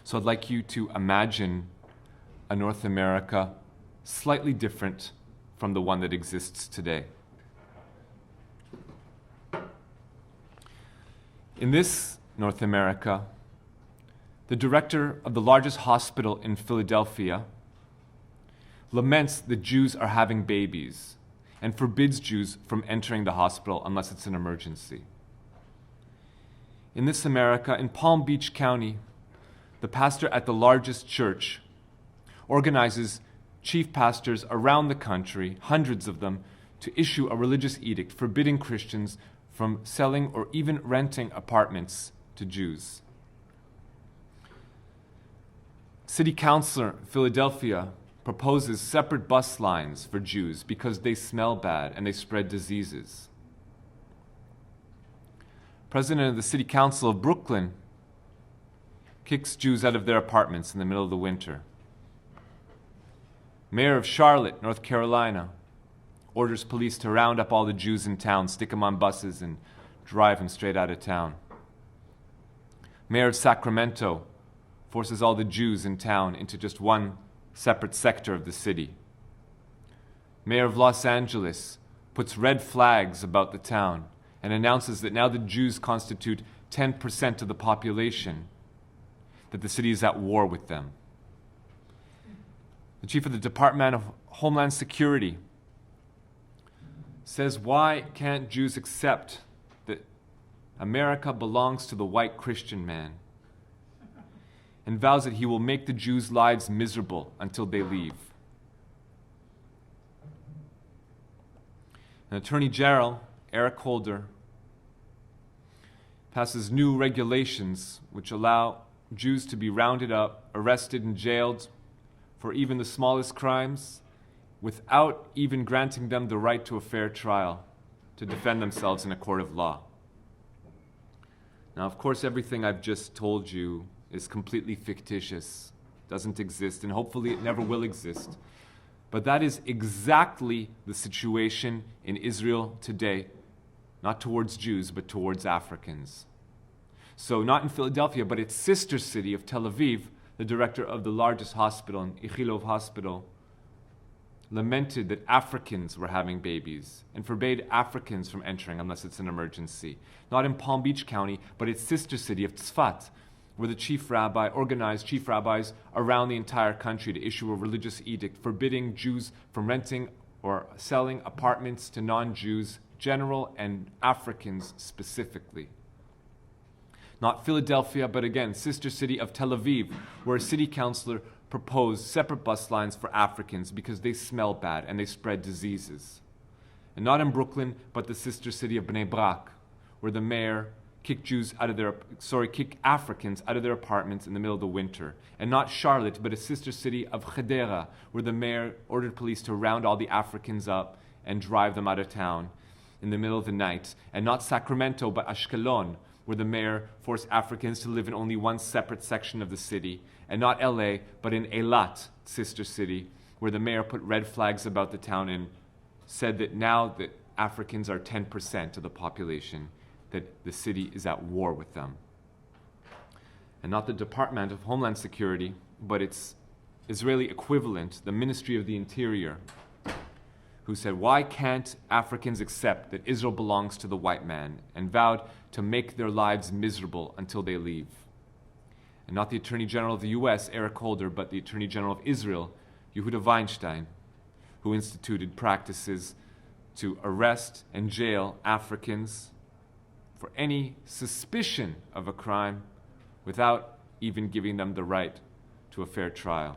So I'd like you to imagine a North America slightly different from the one that exists today. In this North America, the director of the largest hospital in Philadelphia laments that Jews are having babies and forbids Jews from entering the hospital unless it's an emergency. In this America, in Palm Beach County, the pastor at the largest church organizes chief pastors around the country, hundreds of them, to issue a religious edict forbidding Christians from selling or even renting apartments to Jews. City Councilor Philadelphia proposes separate bus lines for Jews because they smell bad and they spread diseases. President of the City Council of Brooklyn kicks Jews out of their apartments in the middle of the winter. Mayor of Charlotte, North Carolina, orders police to round up all the Jews in town, stick them on buses, and drive them straight out of town. Mayor of Sacramento forces all the Jews in town into just one separate sector of the city. Mayor of Los Angeles puts red flags about the town and announces that now the Jews constitute 10% of the population, that the city is at war with them. The chief of the Department of Homeland Security says, why can't Jews accept that America belongs to the white Christian man, and vows that he will make the Jews' lives miserable until they leave. An Attorney General, Eric Holder, passes new regulations which allow Jews to be rounded up, arrested, and jailed for even the smallest crimes without even granting them the right to a fair trial to defend themselves in a court of law. Now, of course, everything I've just told you is completely fictitious, doesn't exist, and hopefully it never will exist. But that is exactly the situation in Israel today, not towards Jews, but towards Africans. So not in Philadelphia, but its sister city of Tel Aviv, the director of the largest hospital, Ichilov Hospital, lamented that Africans were having babies and forbade Africans from entering unless it's an emergency. Not in Palm Beach County, but its sister city of Tzfat, where the chief rabbi organized chief rabbis around the entire country to issue a religious edict forbidding Jews from renting or selling apartments to non-Jews, general, and Africans specifically. Not Philadelphia, but again, sister city of Tel Aviv, where a city councilor proposed separate bus lines for Africans because they smell bad and they spread diseases. And not in Brooklyn, but the sister city of Bnei Brak, where the mayor kick Africans out of their apartments in the middle of the winter. And not Charlotte, but a sister city of Hedera, where the mayor ordered police to round all the Africans up and drive them out of town in the middle of the night. And not Sacramento, but Ashkelon, where the mayor forced Africans to live in only one separate section of the city. And not LA, but in Eilat, sister city, where the mayor put red flags about the town and said that now that Africans are 10% of the population, that the city is at war with them. And not the Department of Homeland Security, but its Israeli equivalent, the Ministry of the Interior, who said, why can't Africans accept that Israel belongs to the white man, and vowed to make their lives miserable until they leave. And not the Attorney General of the US, Eric Holder, but the Attorney General of Israel, Yehuda Weinstein, who instituted practices to arrest and jail Africans for any suspicion of a crime without even giving them the right to a fair trial.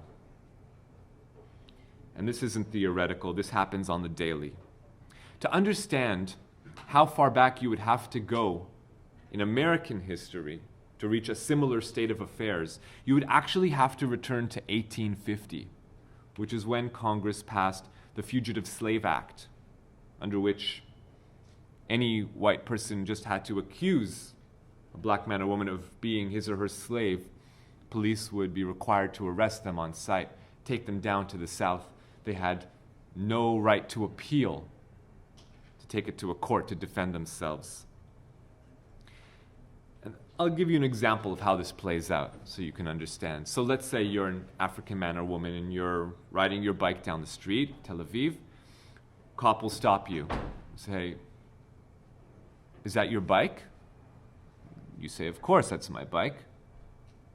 And this isn't theoretical, this happens on the daily. To understand how far back you would have to go in American history to reach a similar state of affairs, you would actually have to return to 1850, which is when Congress passed the Fugitive Slave Act, under which any white person just had to accuse a black man or woman of being his or her slave. Police would be required to arrest them on sight, take them down to the South. They had no right to appeal, to take it to a court to defend themselves. And I'll give you an example of how this plays out so you can understand. So let's say you're an African man or woman and you're riding your bike down the street, Tel Aviv. Cop will stop you. Say, is that your bike? You say, of course, that's my bike.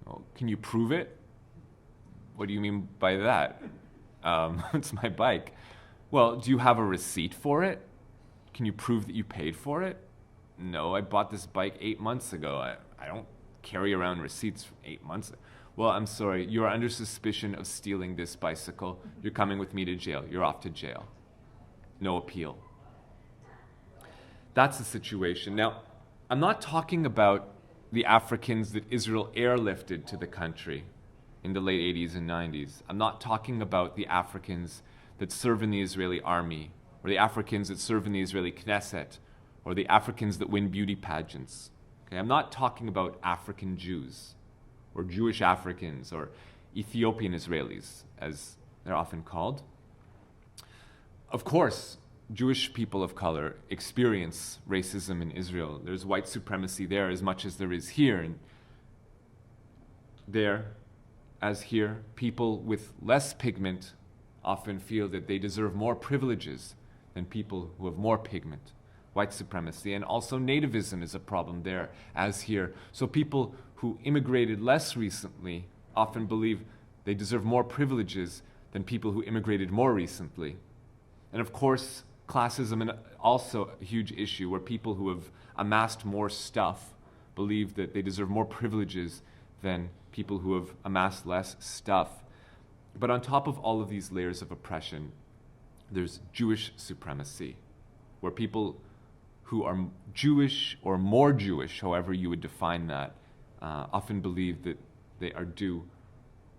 Well, can you prove it? What do you mean by that? It's my bike. Well, do you have a receipt for it? Can you prove that you paid for it? No, I bought this bike 8 months ago. I don't carry around receipts from 8 months. Well, I'm sorry, you're under suspicion of stealing this bicycle. You're coming with me to jail. You're off to jail. No appeal. That's the situation. Now, I'm not talking about the Africans that Israel airlifted to the country in the late 80s and 90s. I'm not talking about the Africans that serve in the Israeli army, or the Africans that serve in the Israeli Knesset, or the Africans that win beauty pageants. Okay? I'm not talking about African Jews, or Jewish Africans, or Ethiopian Israelis, as they're often called. Of course, Jewish people of color experience racism in Israel. There's white supremacy there as much as there is here. And there, as here, people with less pigment often feel that they deserve more privileges than people who have more pigment. White supremacy, and also nativism is a problem there, as here. So people who immigrated less recently often believe they deserve more privileges than people who immigrated more recently. And of course, classism is also a huge issue, where people who have amassed more stuff believe that they deserve more privileges than people who have amassed less stuff. But on top of all of these layers of oppression, there's Jewish supremacy, where people who are Jewish or more Jewish, however you would define that, often believe that they are due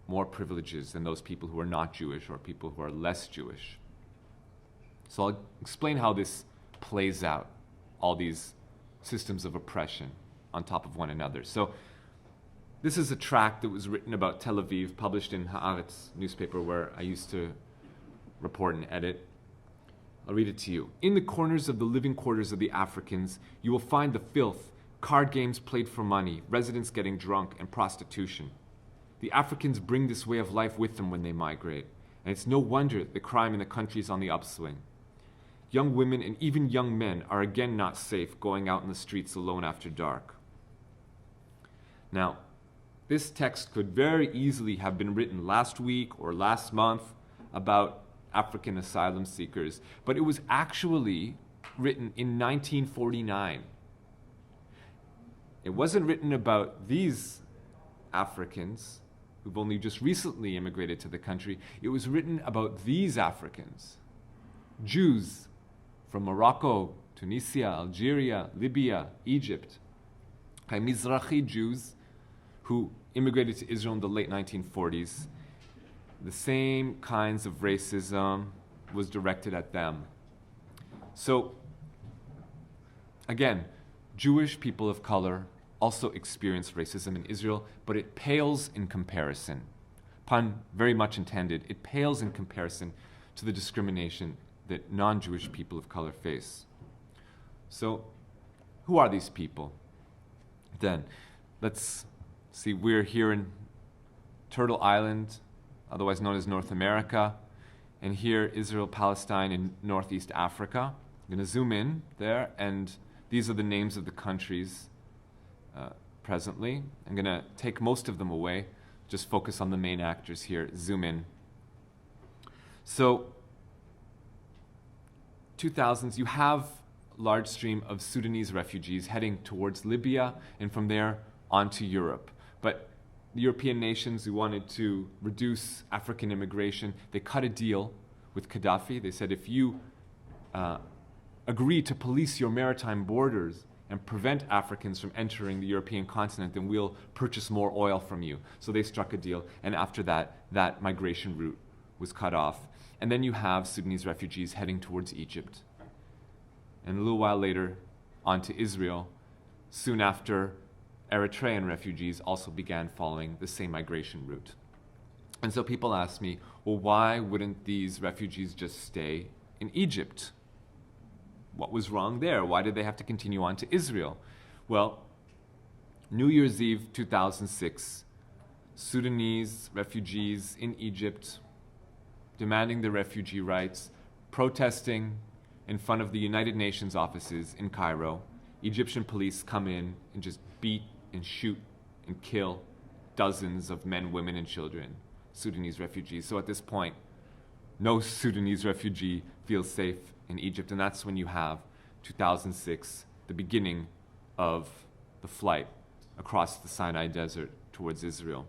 more privileges than those people who are not Jewish or people who are less Jewish. So I'll explain how this plays out, all these systems of oppression on top of one another. So this is a tract that was written about Tel Aviv, published in Haaretz newspaper where I used to report and edit. I'll read it to you. In the corners of the living quarters of the Africans, you will find the filth, card games played for money, residents getting drunk, and prostitution. The Africans bring this way of life with them when they migrate, and it's no wonder the crime in the country is on the upswing. Young women and even young men are again not safe going out in the streets alone after dark. Now, this text could very easily have been written last week or last month about African asylum seekers, but it was actually written in 1949. It wasn't written about these Africans who've only just recently immigrated to the country. It was written about these Africans, Jews from Morocco, Tunisia, Algeria, Libya, Egypt, Mizrahi Jews who immigrated to Israel in the late 1940s. The same kinds of racism was directed at them. So, again, Jewish people of color also experience racism in Israel, but it pales in comparison. Pun very much intended. It pales in comparison to the discrimination that non-Jewish people of color face. So, who are these people? Then, let's see, we're here in Turtle Island, otherwise known as North America, and here Israel, Palestine, and Northeast Africa. I'm going to zoom in there, and these are the names of the countries presently. I'm going to take most of them away, just focus on the main actors here, zoom in. So, 2000s, you have a large stream of Sudanese refugees heading towards Libya, and from there on to Europe. But the European nations who wanted to reduce African immigration, they cut a deal with Gaddafi. They said, if you agree to police your maritime borders and prevent Africans from entering the European continent, then we'll purchase more oil from you. So they struck a deal, and after that, that migration route was cut off. And then you have Sudanese refugees heading towards Egypt. And a little while later, on to Israel. Soon after, Eritrean refugees also began following the same migration route. And so people ask me, well, why wouldn't these refugees just stay in Egypt? What was wrong there? Why did they have to continue on to Israel? Well, New Year's Eve 2006, Sudanese refugees in Egypt demanding their refugee rights, protesting in front of the United Nations offices in Cairo. Egyptian police come in and just beat and shoot and kill dozens of men, women, and children, Sudanese refugees. So at this point, no Sudanese refugee feels safe in Egypt, and that's when you have 2006, the beginning of the flight across the Sinai Desert towards Israel.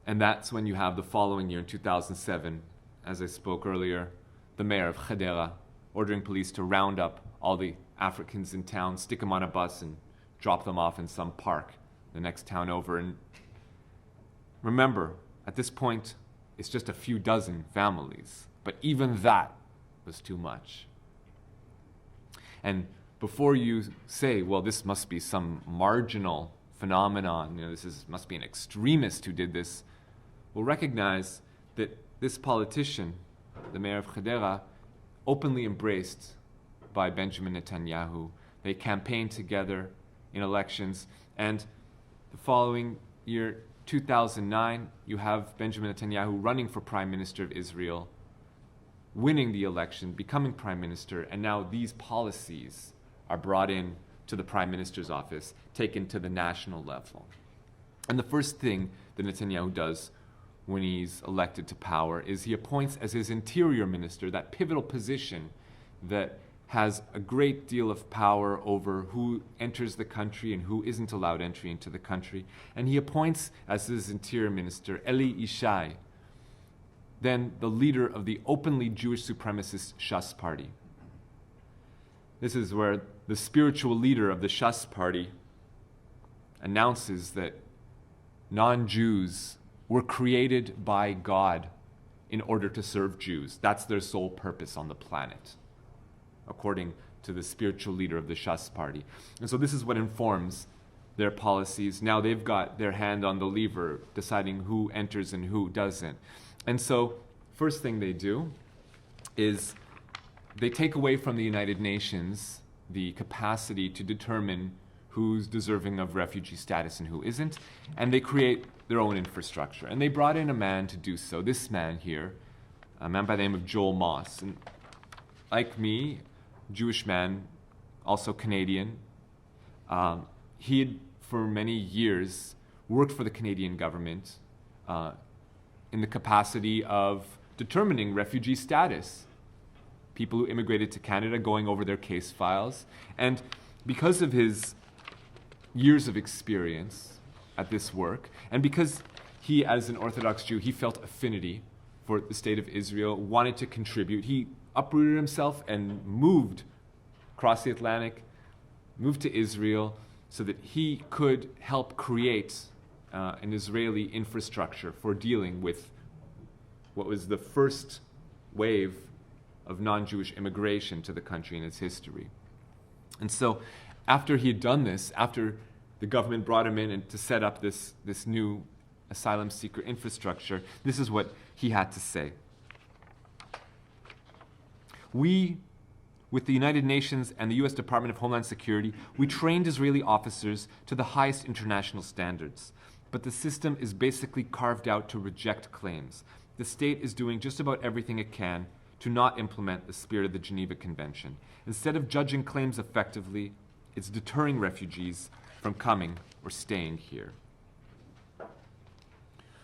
And that's when you have the following year, in 2007, as I spoke earlier, the mayor of Khadera ordering police to round up all the Africans in town, stick them on a bus, and drop them off in some park the next town over. And remember, at this point, it's just a few dozen families. But even that was too much. And before you say, well, this must be some marginal phenomenon, must be an extremist who did this, we'll recognize that this politician, the mayor of Khadera, openly embraced by Benjamin Netanyahu. They campaigned together in elections, and the following year, 2009, you have Benjamin Netanyahu running for Prime Minister of Israel, winning the election, becoming Prime Minister, and now these policies are brought in to the Prime Minister's office, taken to the national level. And the first thing that Netanyahu does when he's elected to power is he appoints as his interior minister, that pivotal position that has a great deal of power over who enters the country and who isn't allowed entry into the country. And he appoints as his interior minister Eli Yishai, then the leader of the openly Jewish supremacist Shas party. This is where the spiritual leader of the Shas party announces that non-Jews were created by God in order to serve Jews. That's their sole purpose on the planet, according to the spiritual leader of the Shas party. And so this is what informs their policies. Now they've got their hand on the lever, deciding who enters and who doesn't. And so first thing they do is they take away from the United Nations the capacity to determine who's deserving of refugee status and who isn't, and they create their own infrastructure. And they brought in a man to do so, this man here, a man by the name of Joel Moss. And like me, Jewish man, also Canadian, he had for many years worked for the Canadian government in the capacity of determining refugee status. People who immigrated to Canada, going over their case files. And because of his years of experience at this work, and because he, as an Orthodox Jew, he felt affinity for the state of Israel, wanted to contribute, he uprooted himself and moved across the Atlantic, moved to Israel so that he could help create an Israeli infrastructure for dealing with what was the first wave of non-Jewish immigration to the country in its history. And so after he had done this, after the government brought him in and to set up this new asylum seeker infrastructure, this is what he had to say. We, with the United Nations and the US Department of Homeland Security, we trained Israeli officers to the highest international standards. But the system is basically carved out to reject claims. The state is doing just about everything it can to not implement the spirit of the Geneva Convention. Instead of judging claims effectively, it's deterring refugees from coming or staying here.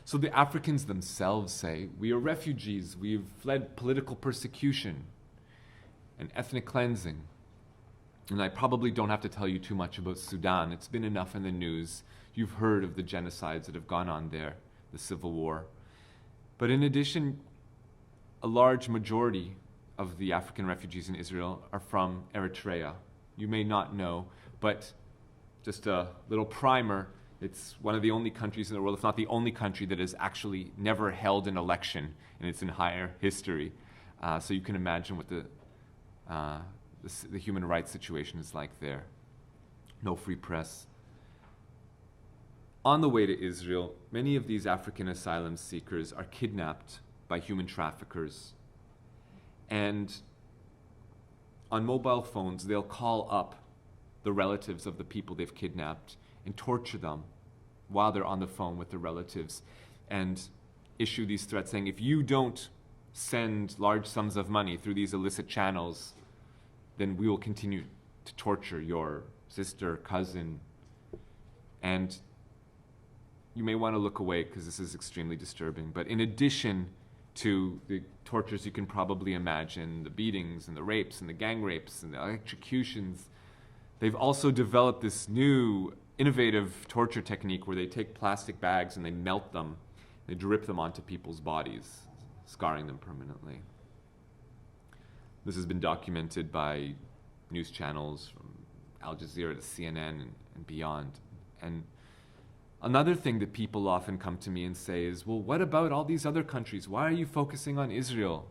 So the Africans themselves say, we are refugees, we've fled political persecution and ethnic cleansing. And I probably don't have to tell you too much about Sudan. It's been enough in the news. You've heard of the genocides that have gone on there, the civil war. But in addition, a large majority of the African refugees in Israel are from Eritrea. You may not know, but just a little primer, it's one of the only countries in the world, if not the only country, that has actually never held an election in its entire history. So you can imagine what the human rights situation is like there. No free press. On the way to Israel, many of these African asylum seekers are kidnapped by human traffickers. And on mobile phones, they'll call up the relatives of the people they've kidnapped and torture them while they're on the phone with their relatives, and issue these threats saying, if you don't send large sums of money through these illicit channels, then we will continue to torture your sister, cousin. And you may want to look away because this is extremely disturbing. But in addition to the tortures you can probably imagine, the beatings and the rapes and the gang rapes and the executions, they've also developed this new innovative torture technique where they take plastic bags and they melt them, they drip them onto people's bodies, scarring them permanently. This has been documented by news channels from Al Jazeera to CNN and beyond. And another thing that people often come to me and say is, well, what about all these other countries? Why are you focusing on Israel?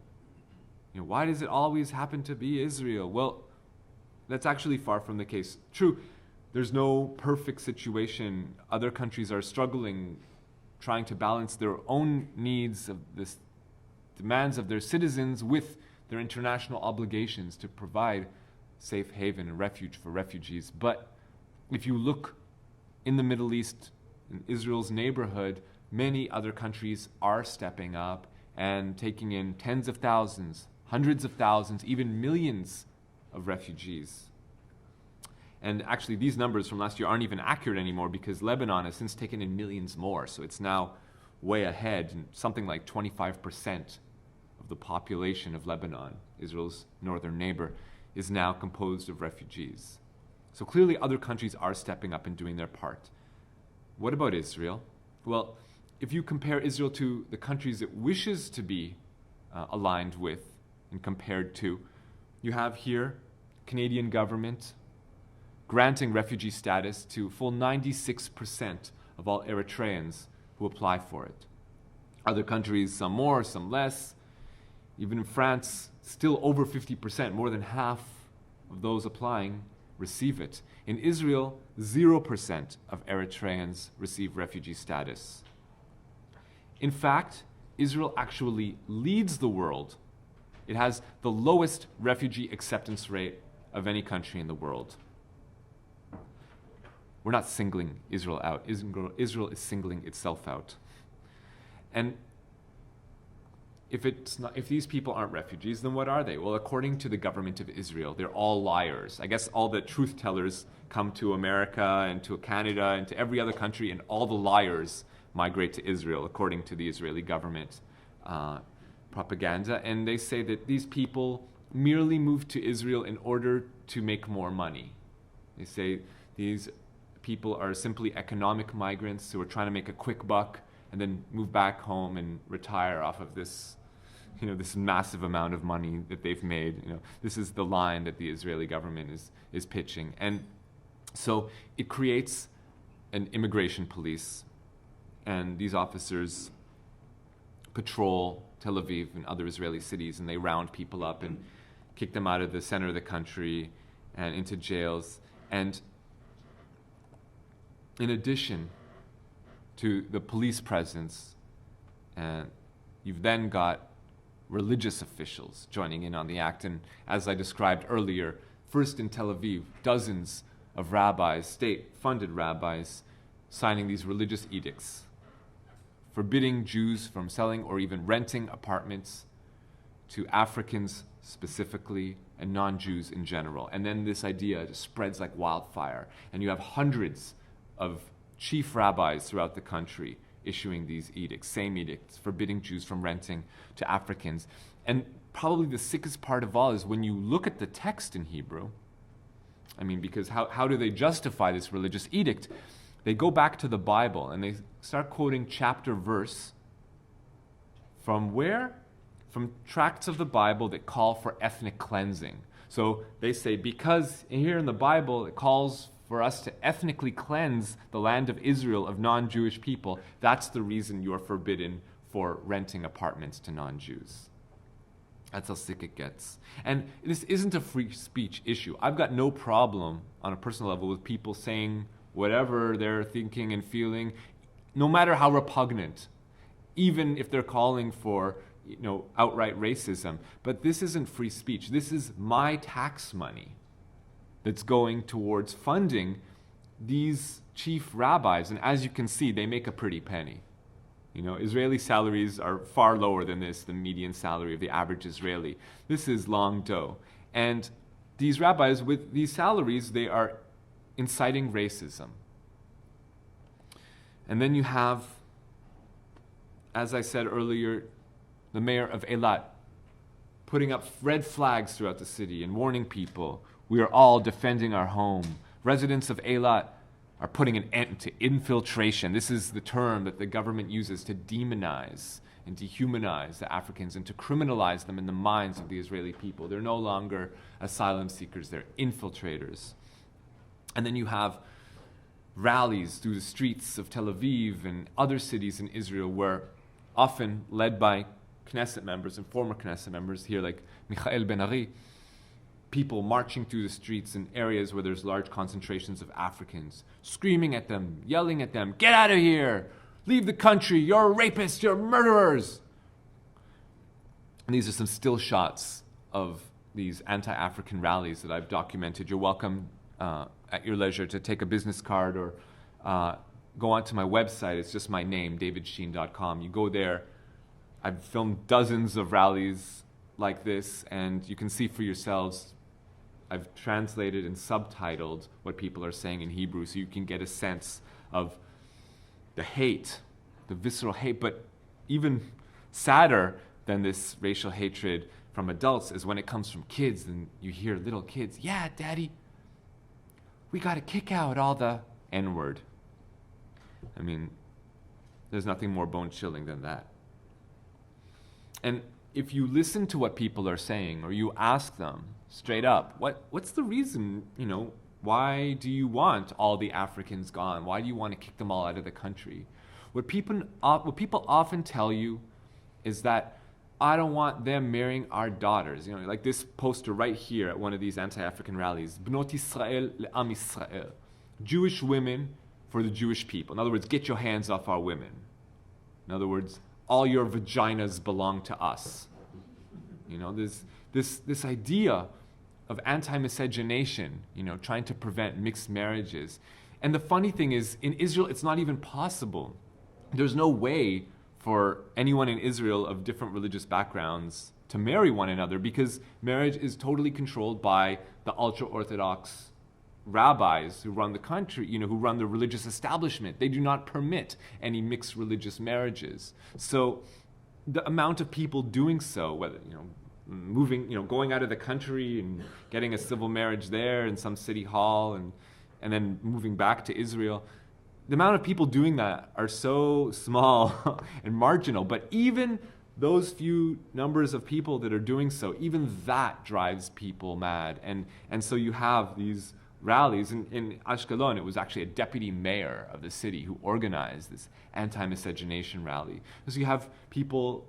Why does it always happen to be Israel? Well, that's actually far from the case. True, there's no perfect situation. Other countries are struggling, trying to balance their own needs of this demands of their citizens with their international obligations to provide safe haven and refuge for refugees. But if you look in the Middle East, in Israel's neighborhood, many other countries are stepping up and taking in tens of thousands, hundreds of thousands, even millions of refugees. And actually, these numbers from last year aren't even accurate anymore because Lebanon has since taken in millions more. So it's now way ahead, and something like 25% of the population of Lebanon, Israel's northern neighbor, is now composed of refugees. So clearly other countries are stepping up and doing their part. What about Israel? Well, if you compare Israel to the countries it wishes to be aligned with and compared to, you have here Canadian government granting refugee status to a full 96% of all Eritreans who apply for it. Other countries, some more, some less. Even in France, still over 50%, more than half of those applying receive it. In Israel, 0% of Eritreans receive refugee status. In fact, Israel actually leads the world. It has the lowest refugee acceptance rate of any country in the world. We're not singling Israel out. Israel is singling itself out. And if these people aren't refugees, then what are they? Well, according to the government of Israel, they're all liars. I guess all the truth tellers come to America and to Canada and to every other country, and all the liars migrate to Israel, according to the Israeli government propaganda. And they say that these people merely moved to Israel in order to make more money. They say these people are simply economic migrants who are trying to make a quick buck and then move back home and retire off of this, this massive amount of money that they've made. This is the line that the Israeli government is pitching. And so it creates an immigration police, and these officers patrol Tel Aviv and other Israeli cities, and they round people up and kick them out of the center of the country and into jails. And in addition to the police presence, you've then got religious officials joining in on the act. And as I described earlier, first in Tel Aviv, dozens of rabbis, state-funded rabbis, signing these religious edicts, forbidding Jews from selling or even renting apartments to Africans specifically and non-Jews in general. And then this idea just spreads like wildfire. And you have hundreds of chief rabbis throughout the country issuing these edicts, same edicts, forbidding Jews from renting to Africans. And probably the sickest part of all is when you look at the text in Hebrew, because how do they justify this religious edict? They go back to the Bible and they start quoting chapter verse from where? From tracts of the Bible that call for ethnic cleansing. So they say, because here in the Bible it calls for us to ethnically cleanse the land of Israel of non-Jewish people, that's the reason you're forbidden for renting apartments to non-Jews. That's how sick it gets. And this isn't a free speech issue. I've got no problem on a personal level with people saying whatever they're thinking and feeling, no matter how repugnant, even if they're calling for outright racism. But this isn't free speech. This is my tax money that's going towards funding these chief rabbis, and as you can see, they make a pretty penny. You know, Israeli salaries are far lower than this, the median salary of the average Israeli. This is long dough. And these rabbis, with these salaries, they are inciting racism. And then you have, as I said earlier, the mayor of Eilat putting up red flags throughout the city and warning people, we are all defending our home. Residents of Eilat are putting an end to infiltration. This is the term that the government uses to demonize and dehumanize the Africans and to criminalize them in the minds of the Israeli people. They're no longer asylum seekers, they're infiltrators. And then you have rallies through the streets of Tel Aviv and other cities in Israel where, often led by Knesset members and former Knesset members here like Michael Ben-Ari, people marching through the streets in areas where there's large concentrations of Africans, screaming at them, yelling at them, get out of here, leave the country, you're rapists, you're murderers. And these are some still shots of these anti-African rallies that I've documented. You're welcome at your leisure to take a business card or go onto my website. It's just my name, davidsheen.com. You go there. I've filmed dozens of rallies like this, and you can see for yourselves. I've translated and subtitled what people are saying in Hebrew so you can get a sense of the hate, the visceral hate. But even sadder than this racial hatred from adults is when it comes from kids, and you hear little kids, yeah, Daddy, we got to kick out all the N-word. I mean, there's nothing more bone-chilling than that. And if you listen to what people are saying, or you ask them straight up, what's the reason, why do you want all the Africans gone? Why do you want to kick them all out of the country? What people often tell you is that I don't want them marrying our daughters. Like this poster right here at one of these anti-African rallies, Bnot Yisrael le'am Yisrael. Jewish women for the Jewish people. In other words, get your hands off our women. In other words, all your vaginas belong to us. There's this idea of anti-miscegenation, trying to prevent mixed marriages. And the funny thing is, in Israel, it's not even possible. There's no way for anyone in Israel of different religious backgrounds to marry one another because marriage is totally controlled by the ultra-Orthodox rabbis who run the country, who run the religious establishment. They do not permit any mixed religious marriages. So the amount of people doing so, whether, moving, going out of the country and getting a civil marriage there in some city hall and then moving back to Israel, the amount of people doing that are so small and marginal. But even those few numbers of people that are doing so, even that drives people mad. And so you have these rallies. In Ashkelon, it was actually a deputy mayor of the city who organized this anti-miscegenation rally. So you have people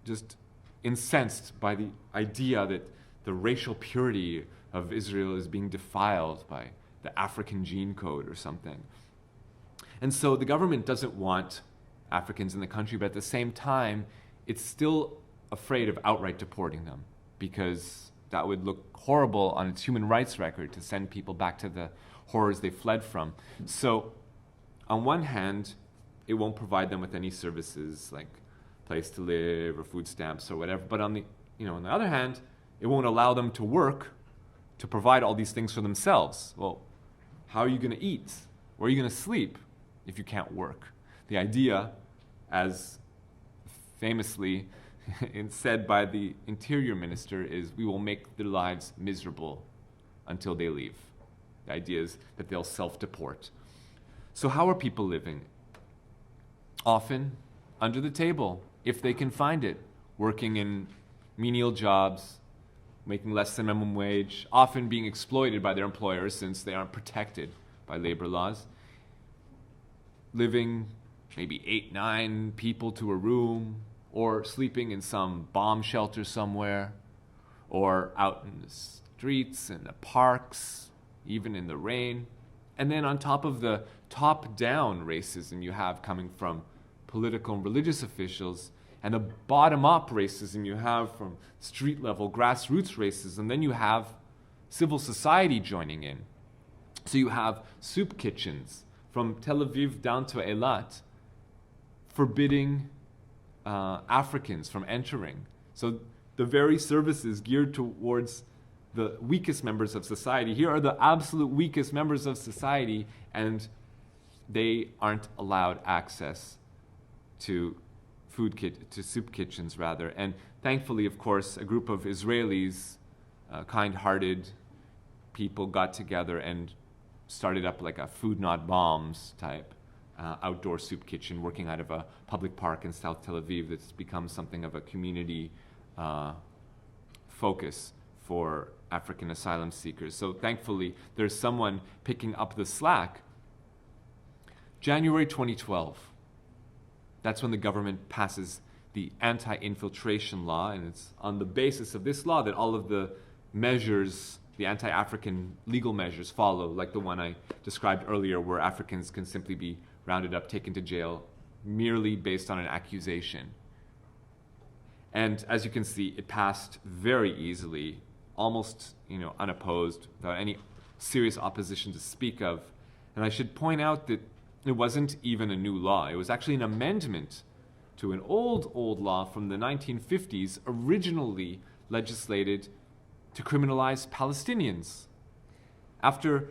just incensed by the idea that the racial purity of Israel is being defiled by the African gene code or something. And so the government doesn't want Africans in the country, but at the same time, it's still afraid of outright deporting them because that would look horrible on its human rights record to send people back to the horrors they fled from. So on one hand, it won't provide them with any services like place to live or food stamps or whatever. But on the other hand, it won't allow them to work to provide all these things for themselves. Well, how are you going to eat? Where are you going to sleep if you can't work? The idea, as famously said by the interior minister, is we will make their lives miserable until they leave. The idea is that they'll self-deport. So how are people living? Often under the table, if they can find it, working in menial jobs, making less than minimum wage, often being exploited by their employers since they aren't protected by labor laws, living maybe 8-9 people to a room, or sleeping in some bomb shelter somewhere, or out in the streets, in the parks, even in the rain. And then on top of the top-down racism you have coming from political and religious officials, and the bottom-up racism you have from street-level grassroots racism, then you have civil society joining in. So you have soup kitchens from Tel Aviv down to Eilat, forbidding Africans from entering. So the very services geared towards the weakest members of society, here are the absolute weakest members of society, and they aren't allowed access to soup kitchens rather. And thankfully, of course, a group of Israelis, kind-hearted people, got together and started up like a food not bombs type outdoor soup kitchen working out of a public park in South Tel Aviv that's become something of a community focus for African asylum seekers. So thankfully, there's someone picking up the slack. January 2012, that's when the government passes the Anti-Infiltration Law, and it's on the basis of this law that all of the measures, the anti-African legal measures, follow, like the one I described earlier, where Africans can simply be rounded up, taken to jail, merely based on an accusation. And as you can see, it passed very easily, almost unopposed, without any serious opposition to speak of. And I should point out that it wasn't even a new law. It was actually an amendment to an old law from the 1950s, originally legislated to criminalize Palestinians. After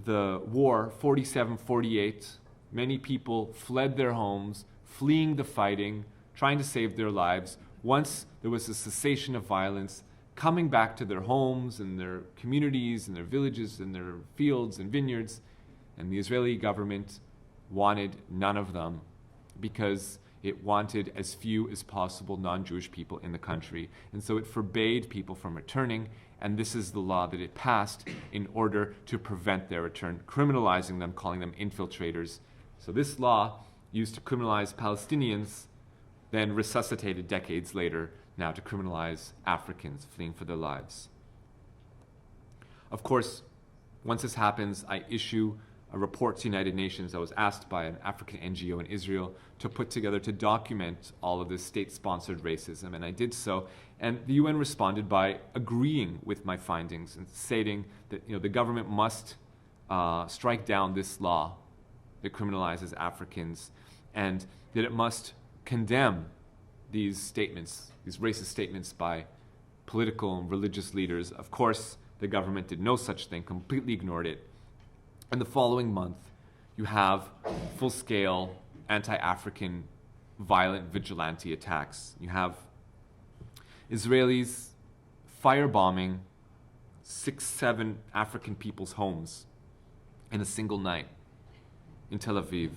the war, 47-48, many people fled their homes, fleeing the fighting, trying to save their lives. Once there was a cessation of violence, coming back to their homes and their communities and their villages and their fields and vineyards, and the Israeli government wanted none of them because it wanted as few as possible non-Jewish people in the country. And so it forbade people from returning, and this is the law that it passed in order to prevent their return, criminalizing them, calling them infiltrators. So this law, used to criminalize Palestinians, then resuscitated decades later now to criminalize Africans fleeing for their lives. Of course, once this happens, I issue a report to United Nations. I was asked by an African NGO in Israel to put together, to document all of this state-sponsored racism, and I did so. And the UN responded by agreeing with my findings and stating that the government must strike down this law that criminalizes Africans, and that it must condemn these statements, these racist statements by political and religious leaders. Of course, the government did no such thing, completely ignored it. And the following month, you have full-scale anti-African violent vigilante attacks. You have Israelis firebombing 6-7 African people's homes in a single night in Tel Aviv.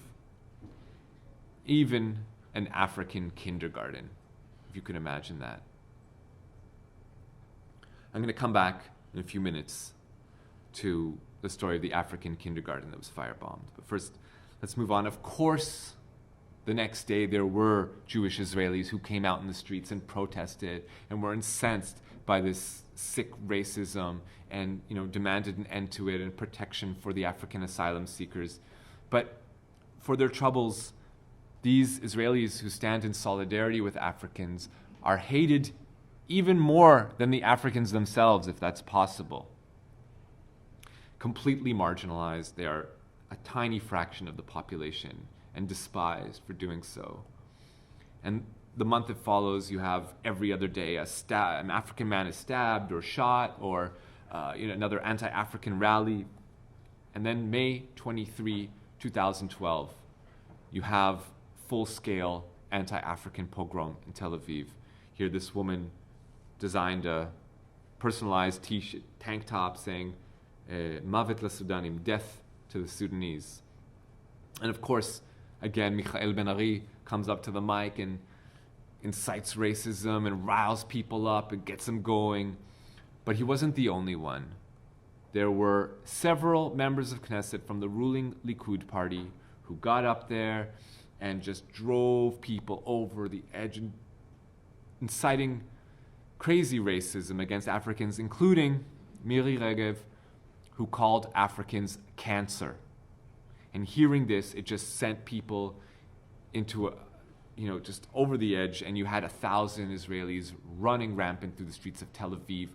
Even an African kindergarten, if you can imagine that. I'm going to come back in a few minutes to the story of the African kindergarten that was firebombed. But first, let's move on. Of course, the next day there were Jewish Israelis who came out in the streets and protested and were incensed by this sick racism and demanded an end to it and protection for the African asylum seekers. But for their troubles, these Israelis who stand in solidarity with Africans are hated even more than the Africans themselves, if that's possible. Completely marginalized. They are a tiny fraction of the population and despised for doing so. And the month that follows, you have every other day an African man is stabbed or shot, or another anti-African rally. And then May 23, 2012, you have full-scale anti-African pogrom in Tel Aviv. Here, this woman designed a personalized t-shirt, tank top saying, Mavet LaSudanim, death to the Sudanese. And of course, again, Michael Ben-Ari comes up to the mic and incites racism and riles people up and gets them going. But he wasn't the only one. There were several members of Knesset from the ruling Likud party who got up there and just drove people over the edge and inciting crazy racism against Africans, including Miri Regev, who called Africans cancer. And hearing this, it just sent people into just over the edge, and you had 1,000 Israelis running rampant through the streets of Tel Aviv,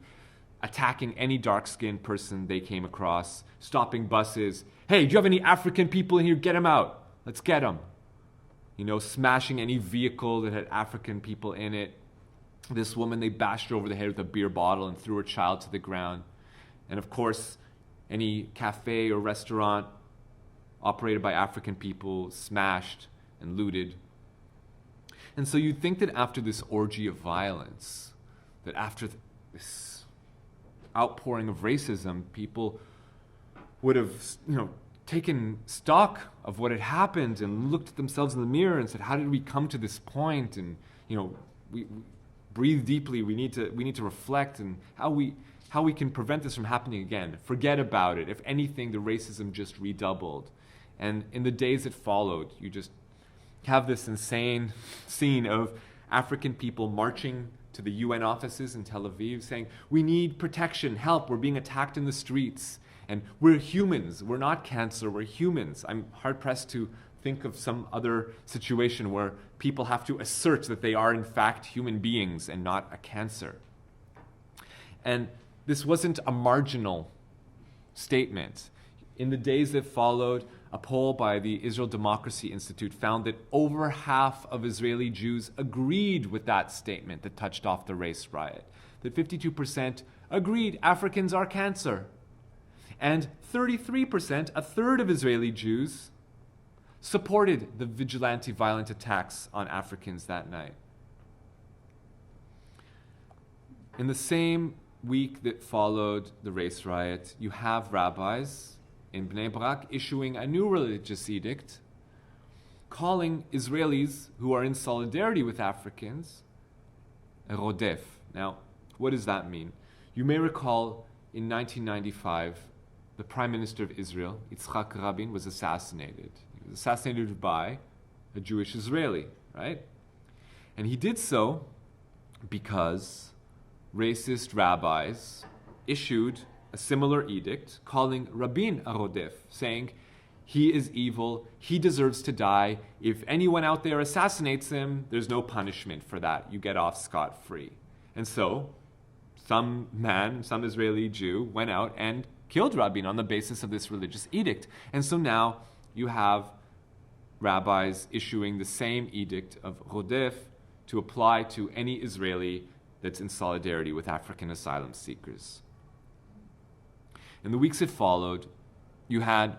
attacking any dark-skinned person they came across, stopping buses. Hey, do you have any African people in here? Get them out. Let's get them. Smashing any vehicle that had African people in it. This woman, they bashed her over the head with a beer bottle and threw her child to the ground. And of course, any cafe or restaurant operated by African people smashed and looted. And so you'd think that after this orgy of violence, that after this outpouring of racism, people would have, taken stock of what had happened and looked at themselves in the mirror and said, how did we come to this point? And, we breathe deeply. We need to reflect and how we can prevent this from happening again. Forget about it. If anything, the racism just redoubled. And in the days that followed, you just have this insane scene of African people marching to the UN offices in Tel Aviv saying, we need protection, help, we're being attacked in the streets. And we're humans, we're not cancer, we're humans. I'm hard-pressed to think of some other situation where people have to assert that they are in fact human beings and not a cancer. And this wasn't a marginal statement. In the days that followed, a poll by the Israel Democracy Institute found that over half of Israeli Jews agreed with that statement that touched off the race riot. That 52% agreed Africans are cancer. And 33%, a third of Israeli Jews, supported the vigilante violent attacks on Africans that night. In the same week that followed the race riot, you have rabbis in Bnei Brak issuing a new religious edict calling Israelis who are in solidarity with Africans a rodef. Now, what does that mean? You may recall in 1995, the Prime Minister of Israel, Yitzhak Rabin, was assassinated. He was assassinated by a Jewish Israeli, right? And he did so because racist rabbis issued a similar edict calling Rabin a rodef, saying he is evil, he deserves to die. If anyone out there assassinates him, there's no punishment for that. You get off scot-free. And so some Israeli Jew went out and killed Rabin on the basis of this religious edict. And so now you have rabbis issuing the same edict of rodef to apply to any Israeli that's in solidarity with African asylum seekers. In the weeks that followed, you had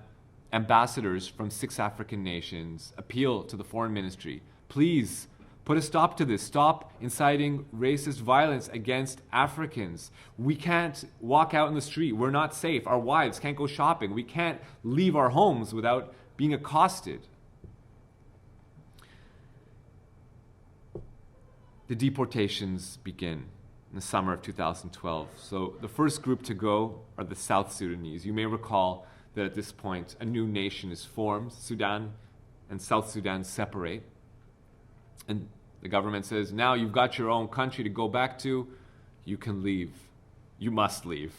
ambassadors from 6 African nations appeal to the foreign ministry, please put a stop to this. Stop inciting racist violence against Africans. We can't walk out in the street. We're not safe. Our wives can't go shopping. We can't leave our homes without being accosted. The deportations begin in the summer of 2012. So the first group to go are the South Sudanese. You may recall that at this point, a new nation is formed. Sudan and South Sudan separate. And the government says, now you've got your own country to go back to, you can leave. You must leave.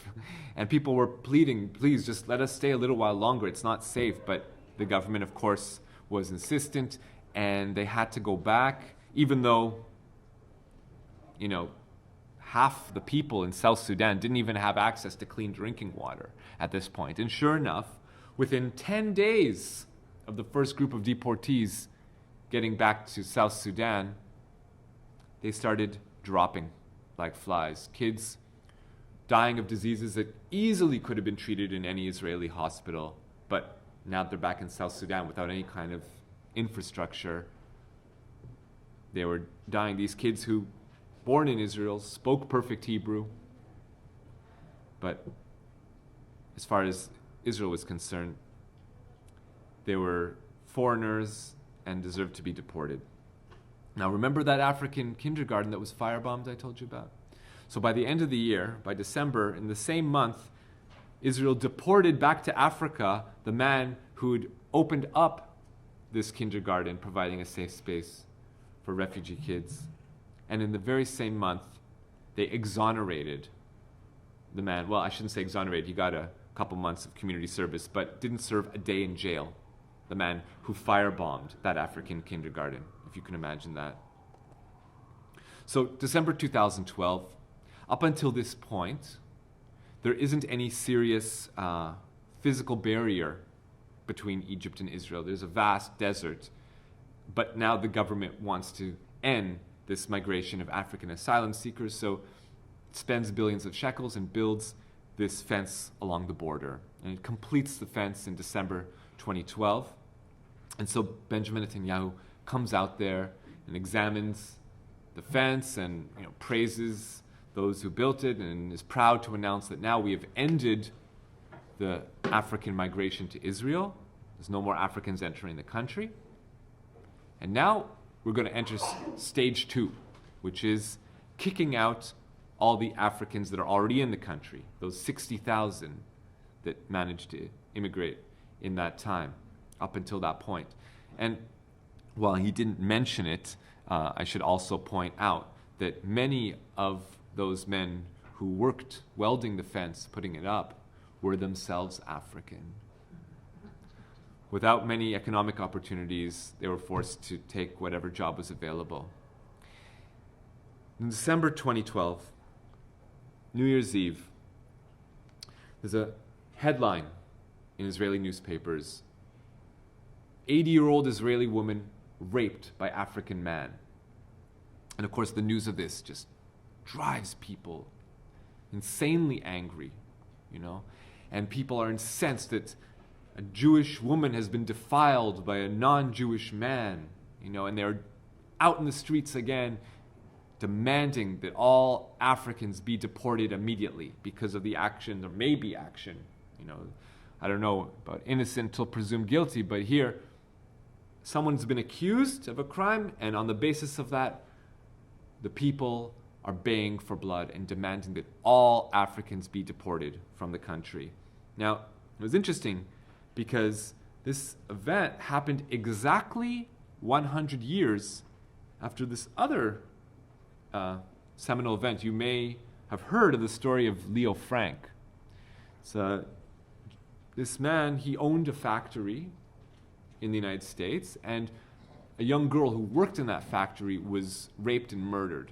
And people were pleading, please just let us stay a little while longer. It's not safe. But the government, of course, was insistent, and they had to go back, even though, half the people in South Sudan didn't even have access to clean drinking water at this point. And sure enough, within 10 days of the first group of deportees getting back to South Sudan, they started dropping like flies. Kids dying of diseases that easily could have been treated in any Israeli hospital, but now they're back in South Sudan without any kind of infrastructure. They were dying. These kids who, born in Israel, spoke perfect Hebrew, but as far as Israel was concerned, they were foreigners and deserved to be deported. Now remember that African kindergarten that was firebombed I told you about? So by the end of the year, by December, in the same month, Israel deported back to Africa the man who'd opened up this kindergarten, providing a safe space for refugee kids. And in the very same month, they exonerated the man. Well, I shouldn't say exonerated. He got a couple months of community service, but didn't serve a day in jail. The man who firebombed that African kindergarten, if you can imagine that. So December 2012, up until this point, there isn't any serious physical barrier between Egypt and Israel. There's a vast desert. But now the government wants to end this migration of African asylum seekers, so it spends billions of shekels and builds this fence along the border. And it completes the fence in December 2012. And so Benjamin Netanyahu comes out there and examines the fence and praises those who built it, and is proud to announce that now we have ended the African migration to Israel. There's no more Africans entering the country. And now we're going to enter stage 2, which is kicking out all the Africans that are already in the country, those 60,000 that managed to immigrate in that time, up until that point. And while he didn't mention it, I should also point out that many of those men who worked welding the fence, putting it up, were themselves African. Without many economic opportunities, they were forced to take whatever job was available. In December 2012, New Year's Eve, there's a headline in Israeli newspapers: 80-year-old Israeli woman raped by African man. And of course, the news of this just drives people insanely angry, and people are incensed that a Jewish woman has been defiled by a non-Jewish man, and they're out in the streets again demanding that all Africans be deported immediately because of the action. There may be action, I don't know about innocent till presumed guilty, but here someone's been accused of a crime, and on the basis of that, the people are baying for blood and demanding that all Africans be deported from the country. Now, it was interesting because this event happened exactly 100 years after this other seminal event. You may have heard of the story of Leo Frank. This man, he owned a factory in the United States, and a young girl who worked in that factory was raped and murdered.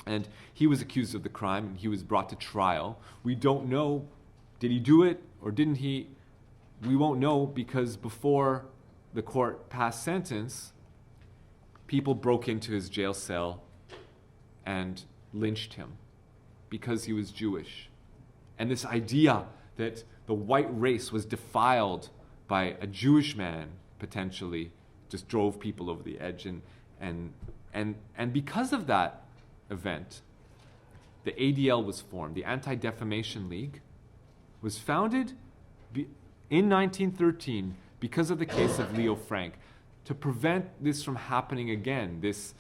And he was accused of the crime, and he was brought to trial. We don't know, did he do it or didn't he? We won't know, because before the court passed sentence, people broke into his jail cell and lynched him because he was Jewish. And this idea that the white race was defiled by a Jewish man, potentially, just drove people over the edge. And because of that event, the ADL was formed. The Anti-Defamation League was founded in 1913 because of the case of Leo Frank, to prevent this from happening again, this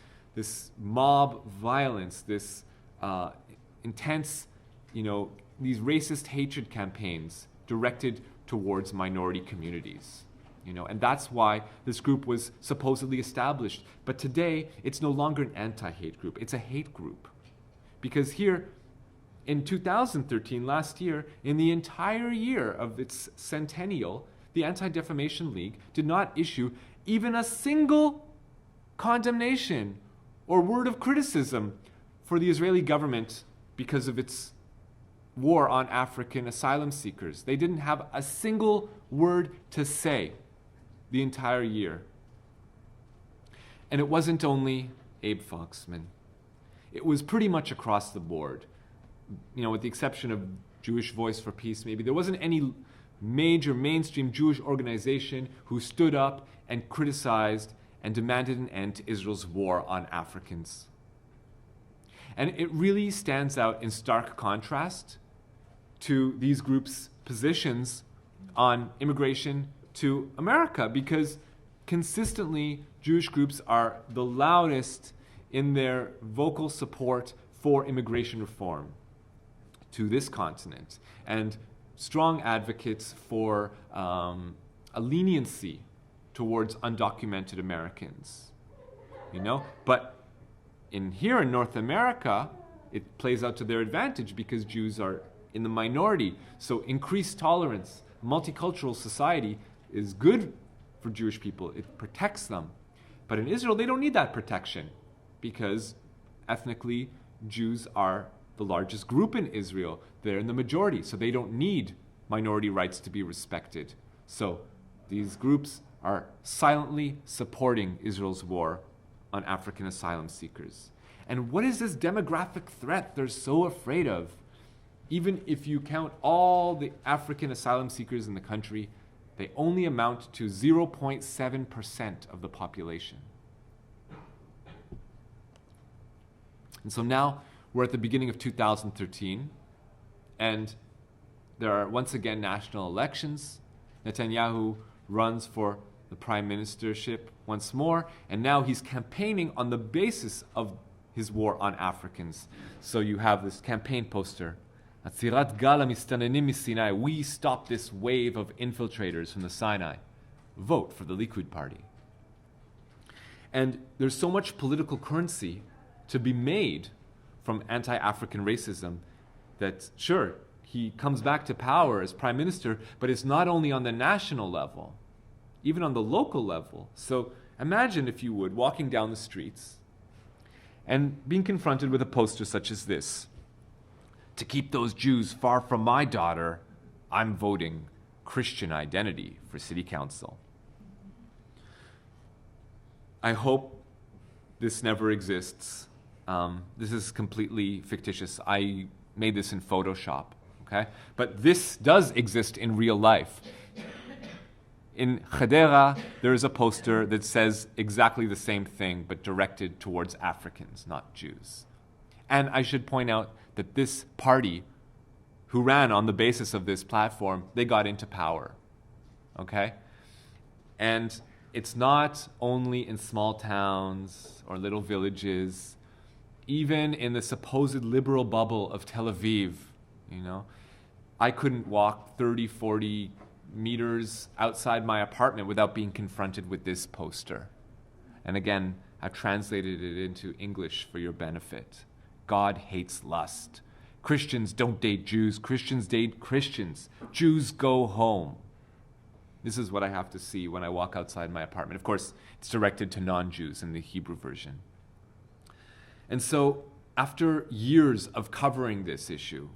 mob violence, this intense, these racist hatred campaigns directed towards minority communities. And that's why this group was supposedly established. But today, it's no longer an anti-hate group. It's a hate group. Because here, in 2013, last year, in the entire year of its centennial, the Anti-Defamation League did not issue even a single condemnation or word of criticism for the Israeli government because of its war on African asylum seekers. They didn't have a single word to say the entire year. And it wasn't only Abe Foxman. It was pretty much across the board. With the exception of Jewish Voice for Peace, maybe, there wasn't any major mainstream Jewish organization who stood up and criticized and demanded an end to Israel's war on Africans. And it really stands out in stark contrast to these groups' positions on immigration to America, because consistently Jewish groups are the loudest in their vocal support for immigration reform to this continent, and strong advocates for a leniency towards undocumented Americans. But here in North America, it plays out to their advantage because Jews are in the minority. So increased tolerance, multicultural society is good for Jewish people. It protects them. But in Israel, they don't need that protection because ethnically, Jews are the largest group in Israel. They're in the majority, so they don't need minority rights to be respected. So these groups are silently supporting Israel's war on African asylum seekers. And what is this demographic threat they're so afraid of? Even if you count all the African asylum seekers in the country, they only amount to 0.7% of the population. And so now we're at the beginning of 2013, and there are once again national elections. Netanyahu runs for the prime ministership once more, and now he's campaigning on the basis of his war on Africans. So you have this campaign poster, Atzirat Gal HaMistanenim MiSinai, we stop this wave of infiltrators from the Sinai. Vote for the Likud party. And there's so much political currency to be made from anti-African racism that, sure, he comes back to power as prime minister, but it's not only on the national level, even on the local level. So imagine, if you would, walking down the streets and being confronted with a poster such as this. To keep those Jews far from my daughter, I'm voting Christian identity for city council. I hope this never exists. This is completely fictitious. I made this in Photoshop, okay? But this does exist in real life. In Hadera, there is a poster that says exactly the same thing, but directed towards Africans, not Jews. And I should point out that this party, who ran on the basis of this platform, they got into power, okay? And it's not only in small towns or little villages, even in the supposed liberal bubble of Tel Aviv, you know, I couldn't walk 30, 40 meters outside my apartment without being confronted with this poster. And again, I've translated it into English for your benefit. God hates lust. Christians don't date Jews. Christians date Christians. Jews go home. This is what I have to see when I walk outside my apartment. Of course, it's directed to non-Jews in the Hebrew version. And so, after years of covering this issue,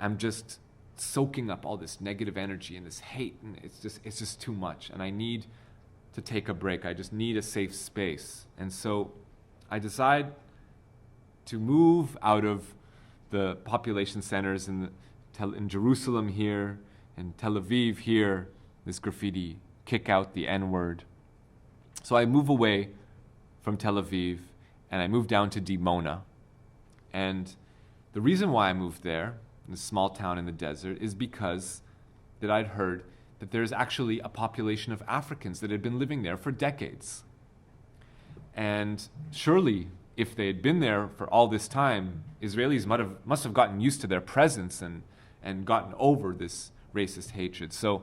I'm just soaking up all this negative energy and this hate, and it's just too much. And I need to take a break. I just need a safe space. And so, I decide to move out of the population centers in Jerusalem here, in Tel Aviv here, this graffiti, kick out the N-word. So I move away from Tel Aviv, and I moved down to Dimona. And the reason why I moved there, in a small town in the desert, is because that I'd heard that there's actually a population of Africans that had been living there for decades. And surely, if they had been there for all this time, Israelis must have gotten used to their presence and gotten over this racist hatred. So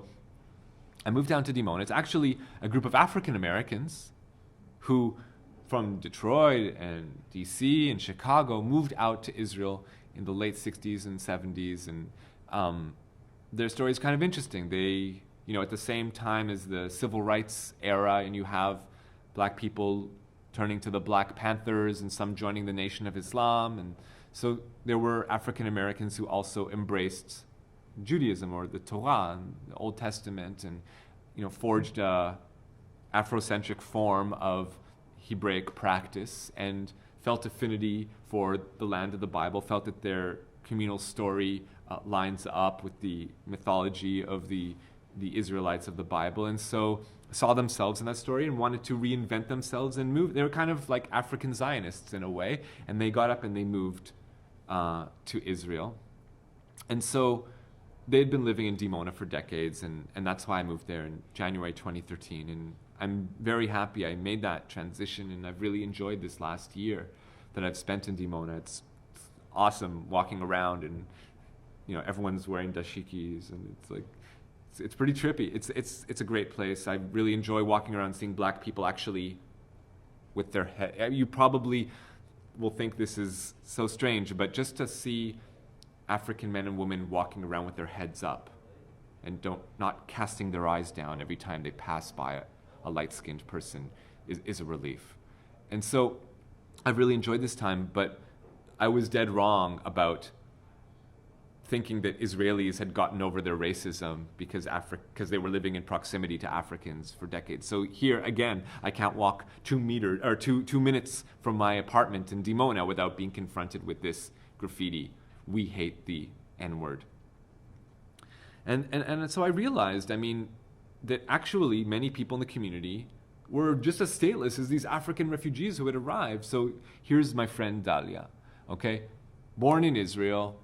I moved down to Dimona. It's actually a group of African Americans who, from Detroit and DC and Chicago, moved out to Israel in the late 60s and 70s. And their story is kind of interesting. They, at the same time as the civil rights era, and you have black people turning to the Black Panthers and some joining the Nation of Islam. And so there were African Americans who also embraced Judaism or the Torah and the Old Testament, and forged a Afrocentric form of Hebraic practice and felt affinity for the land of the Bible, felt that their communal story lines up with the mythology of the Israelites of the Bible, and so saw themselves in that story and wanted to reinvent themselves and move. They were kind of like African Zionists in a way, and they got up and they moved to Israel. And so they'd been living in Dimona for decades, and that's why I moved there in January 2013. And I'm very happy I made that transition, and I've really enjoyed this last year that I've spent in Dimona. It's awesome walking around, and everyone's wearing dashikis, and it's pretty trippy. It's a great place. I really enjoy walking around, seeing black people actually with their head. You probably will think this is so strange, but just to see African men and women walking around with their heads up and not casting their eyes down every time they pass by a light-skinned person is a relief. And so I've really enjoyed this time, but I was dead wrong about thinking that Israelis had gotten over their racism because they were living in proximity to Africans for decades. So here again, I can't walk 2 minutes from my apartment in Dimona without being confronted with this graffiti: "We hate the N-word." And so I realized, that actually many people in the community were just as stateless as these African refugees who had arrived. So here's my friend Dalia, okay? Born in Israel,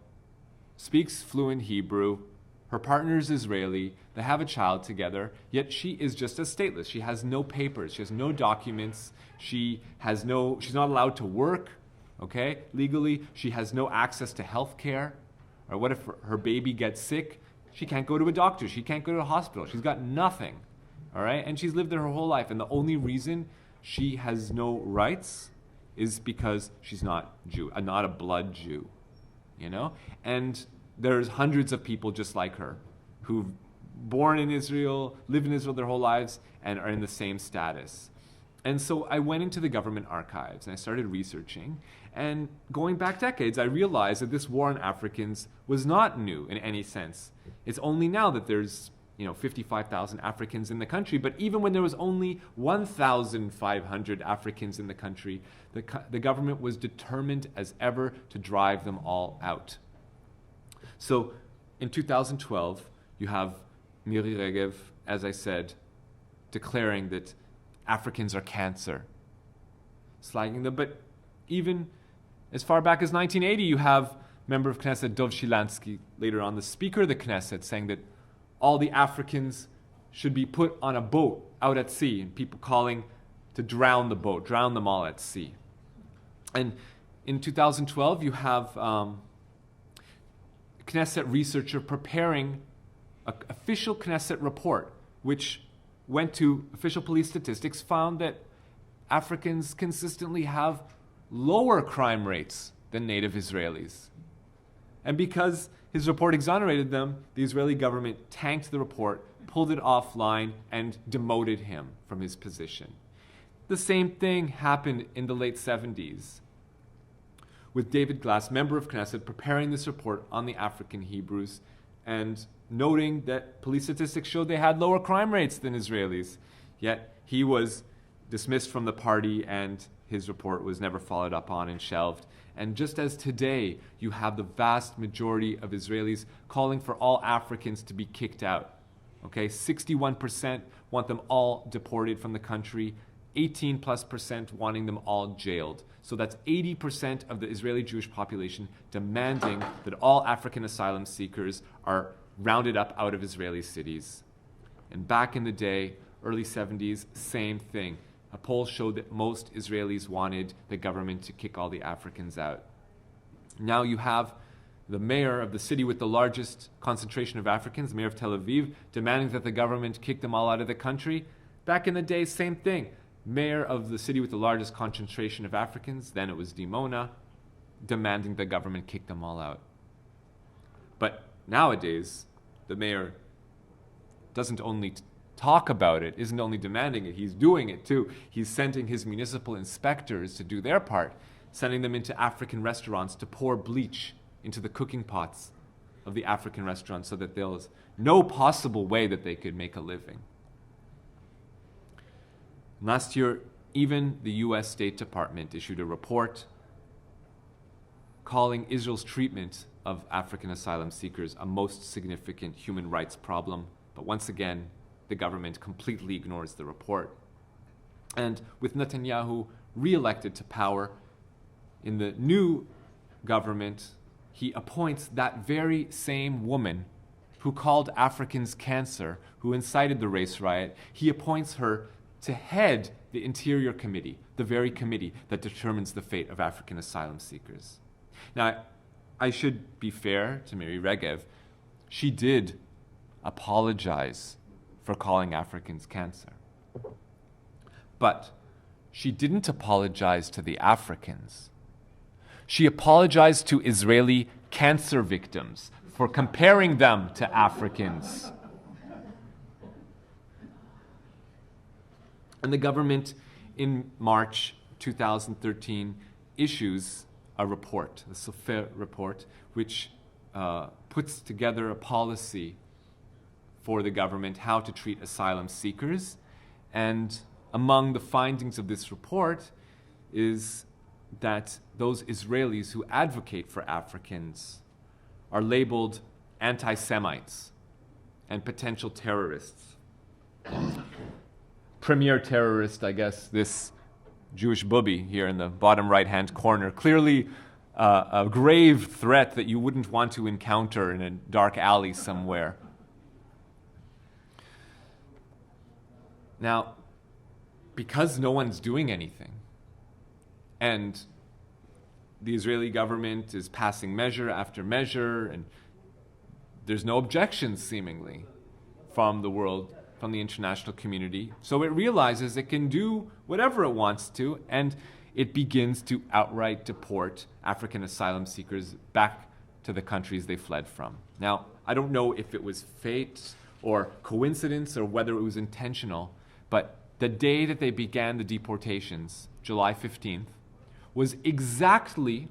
speaks fluent Hebrew, her partner is Israeli, they have a child together, yet she is just as stateless. She has no papers, she has no documents, she's not allowed to work, okay, legally. She has no access to health care. Or what if her baby gets sick? She can't go to a doctor, she can't go to a hospital, she's got nothing, all right? And she's lived there her whole life, and the only reason she has no rights is because she's not a blood Jew. And there's hundreds of people just like her who've born in Israel, lived in Israel their whole lives, and are in the same status. And so I went into the government archives and I started researching. And going back decades, I realized that this war on Africans was not new in any sense. It's only now that there's 55,000 Africans in the country, but even when there was only 1,500 Africans in the country, the government was determined as ever to drive them all out. So in 2012, you have Miri Regev, as I said, declaring that Africans are cancer, slagging them. But even as far back as 1980, you have member of Knesset Dov Shilansky, later on the Speaker of the Knesset, saying that all the Africans should be put on a boat out at sea, and people calling to drown the boat, drown them all at sea. And in 2012, you have a Knesset researcher preparing an official Knesset report, which went to official police statistics, found that Africans consistently have lower crime rates than native Israelis. And because his report exonerated them, the Israeli government tanked the report, pulled it offline, and demoted him from his position. The same thing happened in the late 70s with David Glass, member of Knesset, preparing this report on the African Hebrews and noting that police statistics showed they had lower crime rates than Israelis. Yet he was dismissed from the party and his report was never followed up on and shelved. And just as today, you have the vast majority of Israelis calling for all Africans to be kicked out. Okay, 61% want them all deported from the country, 18+% wanting them all jailed. So that's 80% of the Israeli Jewish population demanding that all African asylum seekers are rounded up out of Israeli cities. And back in the day, early 70s, same thing. A poll showed that most Israelis wanted the government to kick all the Africans out. Now you have the mayor of the city with the largest concentration of Africans, the mayor of Tel Aviv, demanding that the government kick them all out of the country. Back in the day, same thing. Mayor of the city with the largest concentration of Africans, then it was Dimona, demanding the government kick them all out. But nowadays, the mayor doesn't only talk about it, isn't only demanding it, he's doing it too. He's sending his municipal inspectors to do their part, sending them into African restaurants to pour bleach into the cooking pots of the African restaurants so that there's no possible way that they could make a living. Last year, even the US State Department issued a report calling Israel's treatment of African asylum seekers a most significant human rights problem. But once again, the government completely ignores the report. And with Netanyahu re-elected to power, in the new government, he appoints that very same woman who called Africans cancer, who incited the race riot. He appoints her to head the Interior Committee, the very committee that determines the fate of African asylum seekers. Now, I should be fair to Miri Regev. She did apologize for calling Africans cancer. But she didn't apologize to the Africans. She apologized to Israeli cancer victims for comparing them to Africans. And the government in March 2013 issues a report, the Saffir Report, which puts together a policy for the government how to treat asylum seekers. And among the findings of this report is that those Israelis who advocate for Africans are labeled anti-Semites and potential terrorists. Premier terrorist, I guess, this Jewish booby here in the bottom right-hand corner, clearly a grave threat that you wouldn't want to encounter in a dark alley somewhere. Now, because no one's doing anything, and the Israeli government is passing measure after measure, and there's no objections, seemingly, from the world, from the international community. So it realizes it can do whatever it wants to, and it begins to outright deport African asylum seekers back to the countries they fled from. Now, I don't know if it was fate or coincidence or whether it was intentional, but the day that they began the deportations, July 15th, was exactly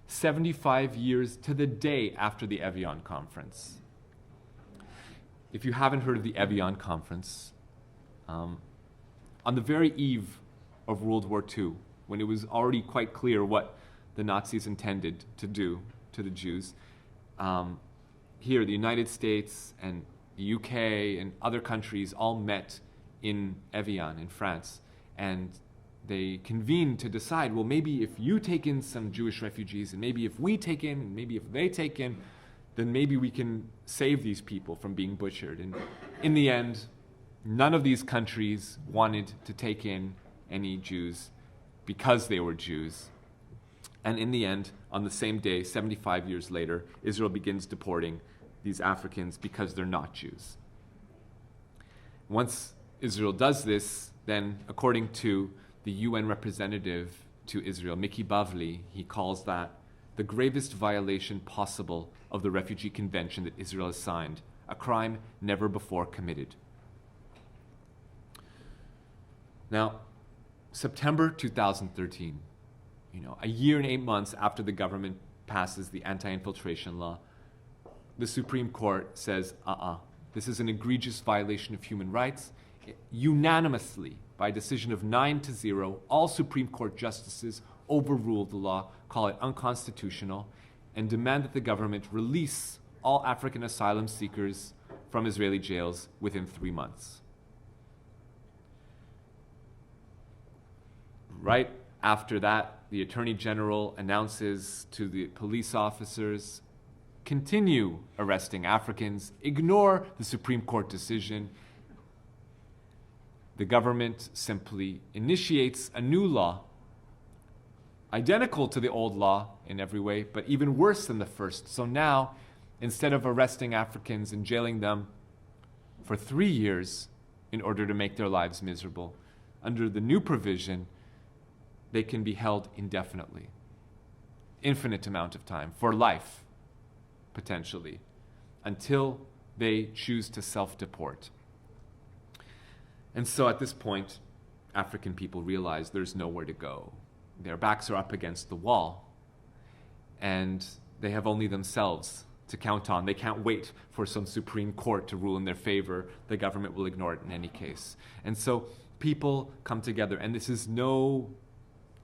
75 years to the day after the Evian Conference. If you haven't heard of the Evian Conference, on the very eve of World War II, when it was already quite clear what the Nazis intended to do to the Jews, here the United States and the UK and other countries all met in Evian in France, and they convened to decide, well, maybe if you take in some Jewish refugees, and maybe if we take in, and maybe if they take in, then maybe we can save these people from being butchered. And in the end, none of these countries wanted to take in any Jews because they were Jews. And in the end, on the same day, 75 years later, Israel begins deporting these Africans because they're not Jews. Once Israel does this, then according to the UN representative to Israel, Miki Bavli, he calls that the gravest violation possible of the Refugee Convention that Israel has signed, a crime never before committed. Now, September 2013, a year and 8 months after the government passes the AntiInfiltration Law, the Supreme Court says, this is an egregious violation of human rights. Unanimously, by a decision of 9-0, all Supreme Court justices overruled the law, call it unconstitutional, and demand that the government release all African asylum seekers from Israeli jails within 3 months. Right after that, the Attorney General announces to the police officers, continue arresting Africans, ignore the Supreme Court decision. The government simply initiates a new law, identical to the old law in every way, but even worse than the first. So now, instead of arresting Africans and jailing them for 3 years in order to make their lives miserable, under the new provision, they can be held indefinitely, infinite amount of time, for life, potentially, until they choose to self-deport. And so at this point, African people realize there's nowhere to go. Their backs are up against the wall, and they have only themselves to count on. They can't wait for some Supreme Court to rule in their favor. The government will ignore it in any case. And so people come together, and this is no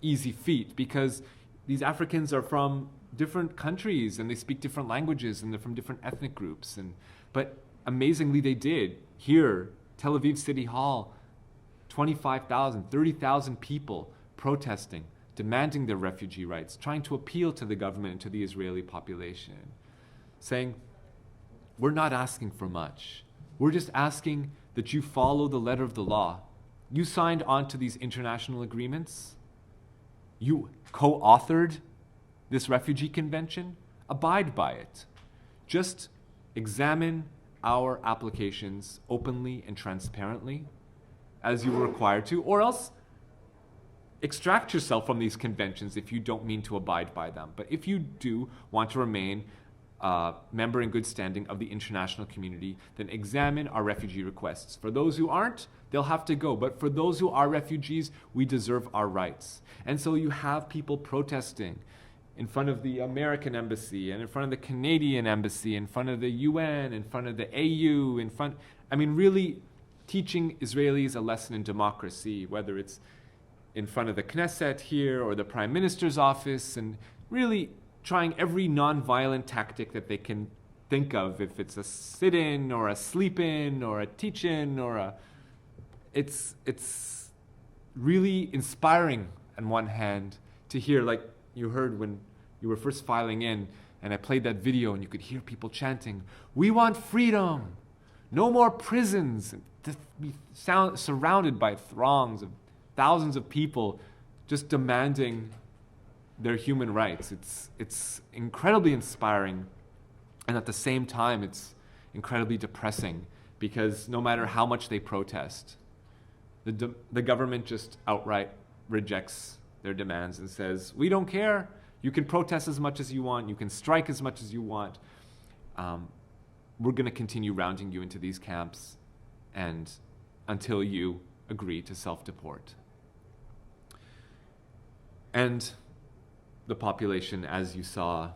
easy feat, because these Africans are from different countries, and they speak different languages, and they're from different ethnic groups. But amazingly, they did. Here, Tel Aviv City Hall, 25,000, 30,000 people protesting, demanding their refugee rights, trying to appeal to the government and to the Israeli population, saying, we're not asking for much. We're just asking that you follow the letter of the law. You signed on to these international agreements. You co-authored this refugee convention. Abide by it. Just examine our applications openly and transparently, as you were required to, or else extract yourself from these conventions if you don't mean to abide by them. But if you do want to remain a member in good standing of the international community, then examine our refugee requests. For those who aren't, they'll have to go. But for those who are refugees, we deserve our rights. And so you have people protesting in front of the American embassy and in front of the Canadian embassy, in front of the UN, in front of the AU, really teaching Israelis a lesson in democracy, whether it's in front of the Knesset here or the Prime Minister's office, and really trying every non-violent tactic that they can think of, if it's a sit-in or a sleep-in or a teach-in it's really inspiring on one hand to hear, like you heard when you were first filing in, and I played that video and you could hear people chanting, "We want freedom, no more prisons," to be surrounded by throngs of thousands of people just demanding their human rights. It's incredibly inspiring, and at the same time it's incredibly depressing, because no matter how much they protest, the government just outright rejects their demands and says, "We don't care. You can protest as much as you want. You can strike as much as you want. We're going to continue rounding you into these camps and until you agree to self-deport." And the population, as you saw,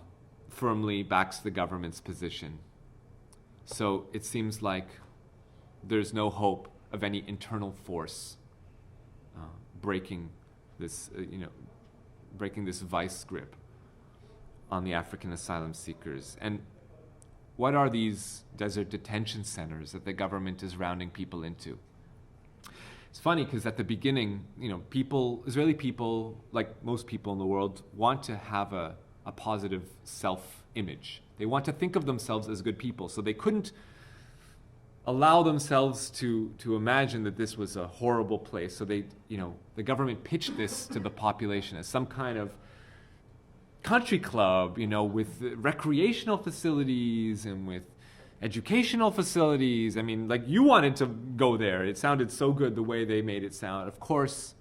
firmly backs the government's position. So it seems like there's no hope of any internal force breaking this vice grip on the African asylum seekers. And what are these desert detention centers that the government is rounding people into? It's funny because at the beginning, Israeli people, like most people in the world, want to have a positive self-image. They want to think of themselves as good people, so they couldn't allow themselves to imagine that this was a horrible place. So the government pitched this to the population as some kind of country club, with recreational facilities and with educational facilities. You wanted to go there. It sounded so good the way they made it sound. Of course,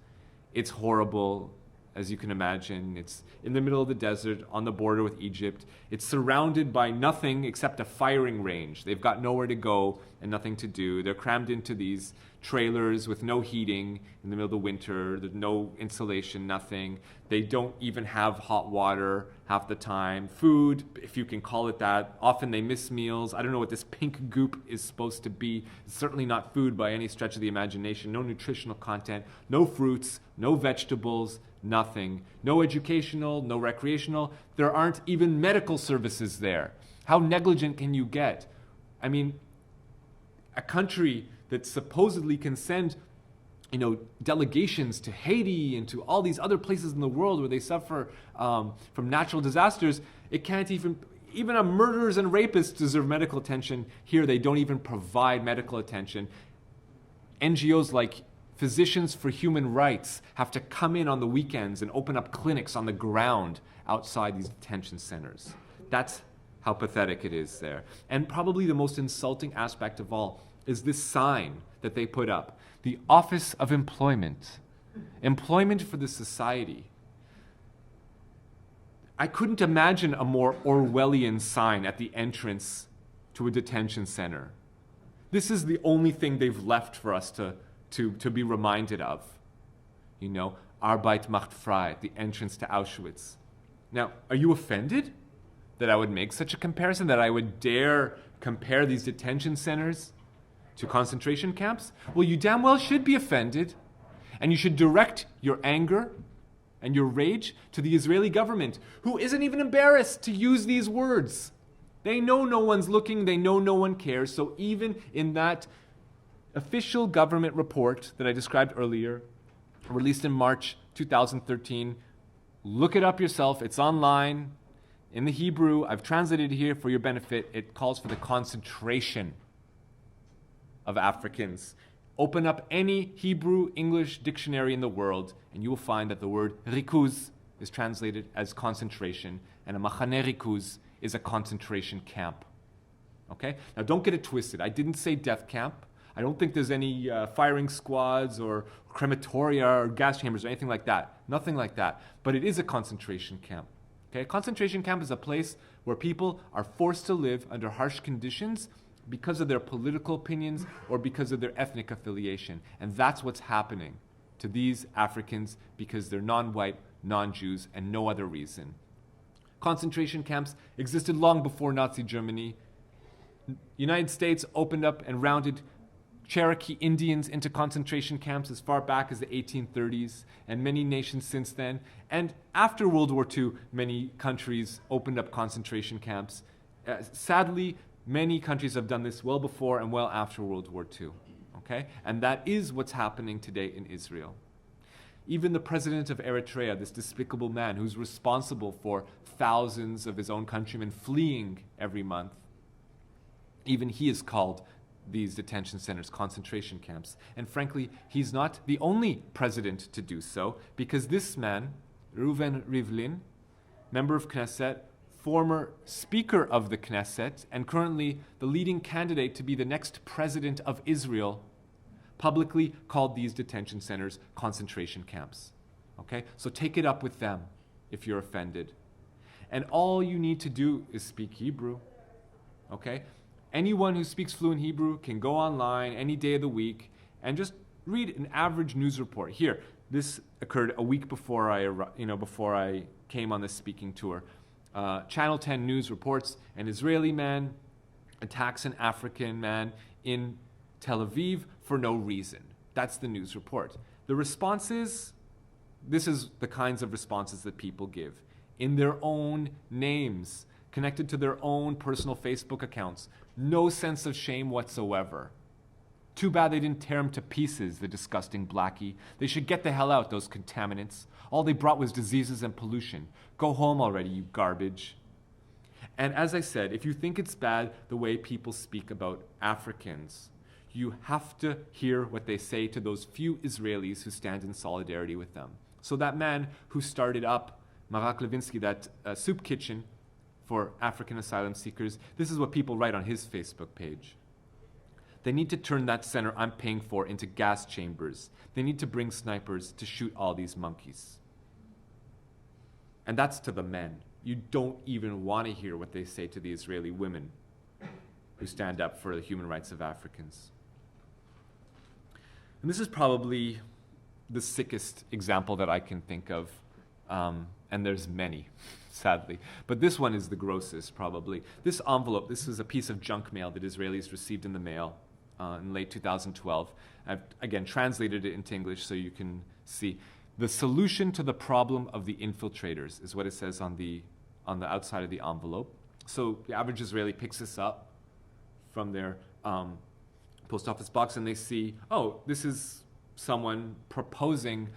it's horrible, as you can imagine. It's in the middle of the desert, on the border with Egypt. It's surrounded by nothing except a firing range. They've got nowhere to go and nothing to do. They're crammed into these trailers with no heating in the middle of the winter. There's no insulation, nothing. They don't even have hot water half the time. Food, if you can call it that. Often they miss meals. I don't know what this pink goop is supposed to be. It's certainly not food by any stretch of the imagination. No nutritional content, no fruits, no vegetables, nothing. No educational, no recreational. There aren't even medical services there. How negligent can you get? A country that supposedly can send delegations to Haiti and to all these other places in the world where they suffer from natural disasters, it can't even murderers and rapists deserve medical attention. Here they don't even provide medical attention. NGOs like Physicians for Human Rights have to come in on the weekends and open up clinics on the ground outside these detention centers. That's how pathetic it is there. And probably the most insulting aspect of all is this sign that they put up, the Office of Employment. Employment for the society. I couldn't imagine a more Orwellian sign at the entrance to a detention center. This is the only thing they've left for us to be reminded of. Arbeit macht frei, the entrance to Auschwitz. Now, are you offended that I would make such a comparison, that I would dare compare these detention centers to concentration camps? Well, you damn well should be offended, and you should direct your anger and your rage to the Israeli government, who isn't even embarrassed to use these words. They know no one's looking, they know no one cares, so even in that official government report that I described earlier, released in March 2013, look it up yourself, it's online, in the Hebrew, I've translated it here for your benefit. It calls for the concentration of Africans. Open up any Hebrew English dictionary in the world, and you will find that the word rikuz is translated as concentration, and a machane rikuz is a concentration camp. Okay? Now don't get it twisted. I didn't say death camp. I don't think there's any firing squads or crematoria or gas chambers or anything like that. Nothing like that. But it is a concentration camp. Okay? A concentration camp is a place where people are forced to live under harsh conditions because of their political opinions or because of their ethnic affiliation. And that's what's happening to these Africans because they're non-white, non-Jews, and no other reason. Concentration camps existed long before Nazi Germany. United States opened up and rounded Cherokee Indians into concentration camps as far back as the 1830s, and many nations since then. And after World War II, many countries opened up concentration camps. Sadly, many countries have done this well before and well after World War II. Okay? And that is what's happening today in Israel. Even the president of Eritrea, this despicable man who's responsible for thousands of his own countrymen fleeing every month, even he is called these detention centers, concentration camps. And frankly, he's not the only president to do so, because this man, Reuven Rivlin, member of Knesset, former speaker of the Knesset, and currently the leading candidate to be the next president of Israel, publicly called these detention centers concentration camps. Okay? So take it up with them if you're offended. And all you need to do is speak Hebrew. Okay? Anyone who speaks fluent Hebrew can go online any day of the week and just read an average news report. Here, this occurred a week before I came on this speaking tour. Channel 10 News reports an Israeli man attacks an African man in Tel Aviv for no reason. That's the news report. The responses, this is the kinds of responses that people give in their own names, connected to their own personal Facebook accounts. No sense of shame whatsoever. Too bad they didn't tear him to pieces, the disgusting blackie. They should get the hell out, those contaminants. All they brought was diseases and pollution. Go home already, you garbage. And as I said, if you think it's bad the way people speak about Africans, you have to hear what they say to those few Israelis who stand in solidarity with them. So that man who started up Marak Levinsky, that soup kitchen for African asylum seekers, this is what people write on his Facebook page. They need to turn that center I'm paying for into gas chambers. They need to bring snipers to shoot all these monkeys. And that's to the men. You don't even want to hear what they say to the Israeli women who stand up for the human rights of Africans. And this is probably the sickest example that I can think of, and there's many, sadly. But this one is the grossest, probably. This envelope, this is a piece of junk mail that Israelis received in the mail in late 2012. I've, again, translated it into English so you can see. The solution to the problem of the infiltrators is what it says on the outside of the envelope. So the average Israeli picks this up from their post office box and they see, oh, this is someone proposing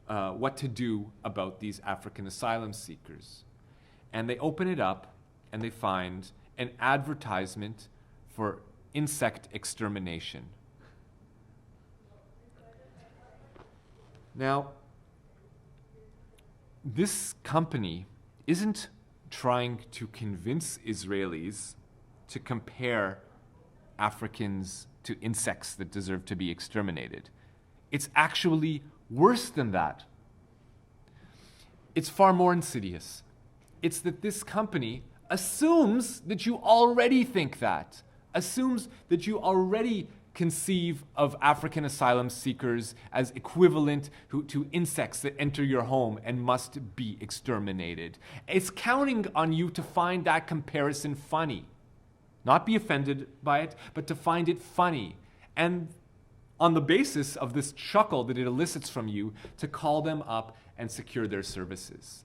what to do about these African asylum seekers. And they open it up and they find an advertisement for insect extermination. Now, this company isn't trying to convince Israelis to compare Africans to insects that deserve to be exterminated. It's actually worse than that. It's far more insidious. It's that this company assumes that you already think that, assumes that you already conceive of African asylum seekers as equivalent to insects that enter your home and must be exterminated. It's counting on you to find that comparison funny. Not be offended by it, but to find it funny. And on the basis of this chuckle that it elicits from you, to call them up and secure their services.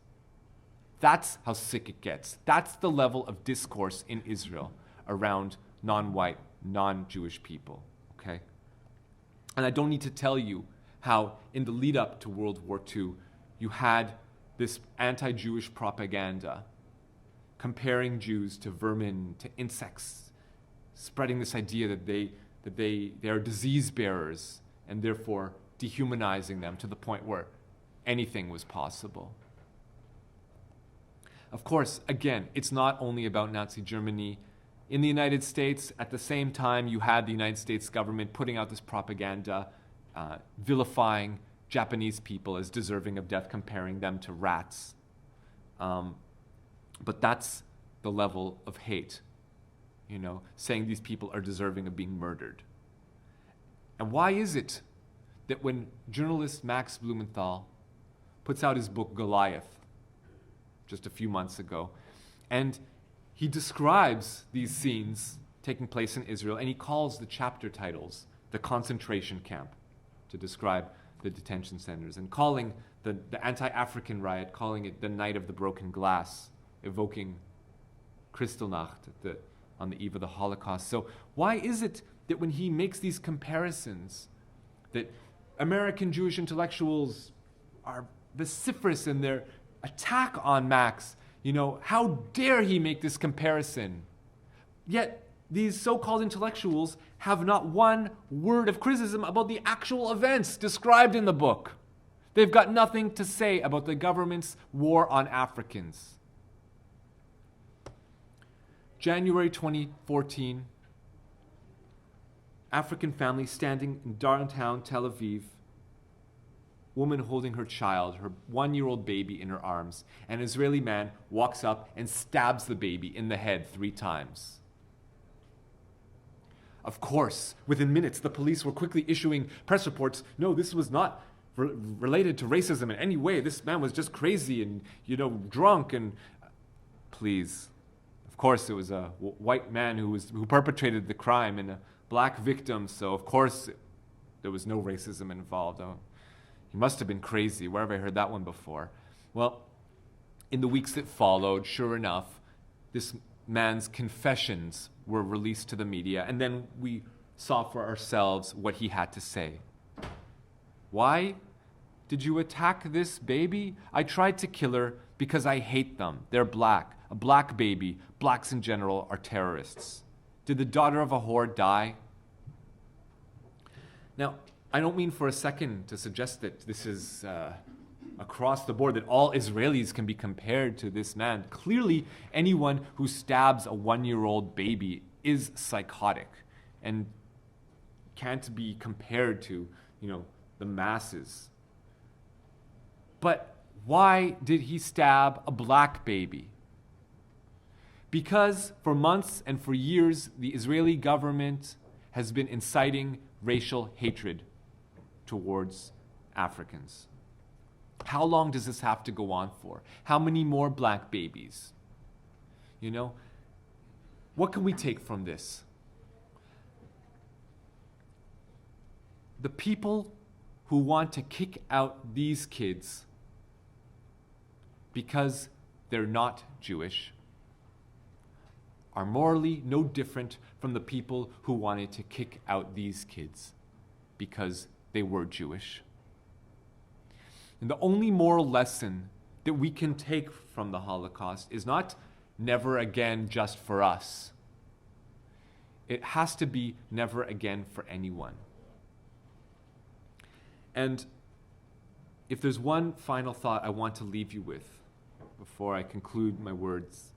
That's how sick it gets. That's the level of discourse in Israel around non-white, non-Jewish people. Okay? And I don't need to tell you how in the lead up to World War II, you had this anti-Jewish propaganda comparing Jews to vermin, to insects, spreading this idea that they are disease bearers and therefore dehumanizing them to the point where anything was possible. Of course, again, it's not only about Nazi Germany. In the United States, at the same time, you had the United States government putting out this propaganda, vilifying Japanese people as deserving of death, comparing them to rats. But that's the level of hate, saying these people are deserving of being murdered. And why is it that when journalist Max Blumenthal puts out his book Goliath, just a few months ago. And he describes these scenes taking place in Israel, and he calls the chapter titles the concentration camp to describe the detention centers, and calling the anti-African riot, calling it the night of the broken glass, evoking Kristallnacht on the eve of the Holocaust. So why is it that when he makes these comparisons, that American Jewish intellectuals are vociferous in their attack on Max? How dare he make this comparison? Yet these so-called intellectuals have not one word of criticism about the actual events described in the book. They've got nothing to say about the government's war on Africans. January 2014, African family standing in downtown Tel Aviv, woman holding her child, her 1-year-old baby in her arms. An Israeli man walks up and stabs the baby in the head 3 times. Of course, within minutes, the police were quickly issuing press reports. No, this was not related to racism in any way. This man was just crazy and, drunk and... Please. Of course, it was a white man who perpetrated the crime and a black victim, so of course there was no racism involved. Oh, he must have been crazy. Where have I heard that one before? Well, in the weeks that followed, sure enough, this man's confessions were released to the media, and then we saw for ourselves what he had to say. Why did you attack this baby? I tried to kill her because I hate them. They're black. A black baby. Blacks in general are terrorists. Did the daughter of a whore die? Now, I don't mean for a second to suggest that this is across the board, that all Israelis can be compared to this man. Clearly, anyone who stabs a 1-year-old baby is psychotic and can't be compared to, the masses. But why did he stab a black baby? Because for months and for years, the Israeli government has been inciting racial hatred towards Africans. How long does this have to go on for? How many more black babies? What can we take from this? The people who want to kick out these kids because they're not Jewish are morally no different from the people who wanted to kick out these kids because they were Jewish. And the only moral lesson that we can take from the Holocaust is not never again just for us. It has to be never again for anyone. And if there's one final thought I want to leave you with before I conclude my words,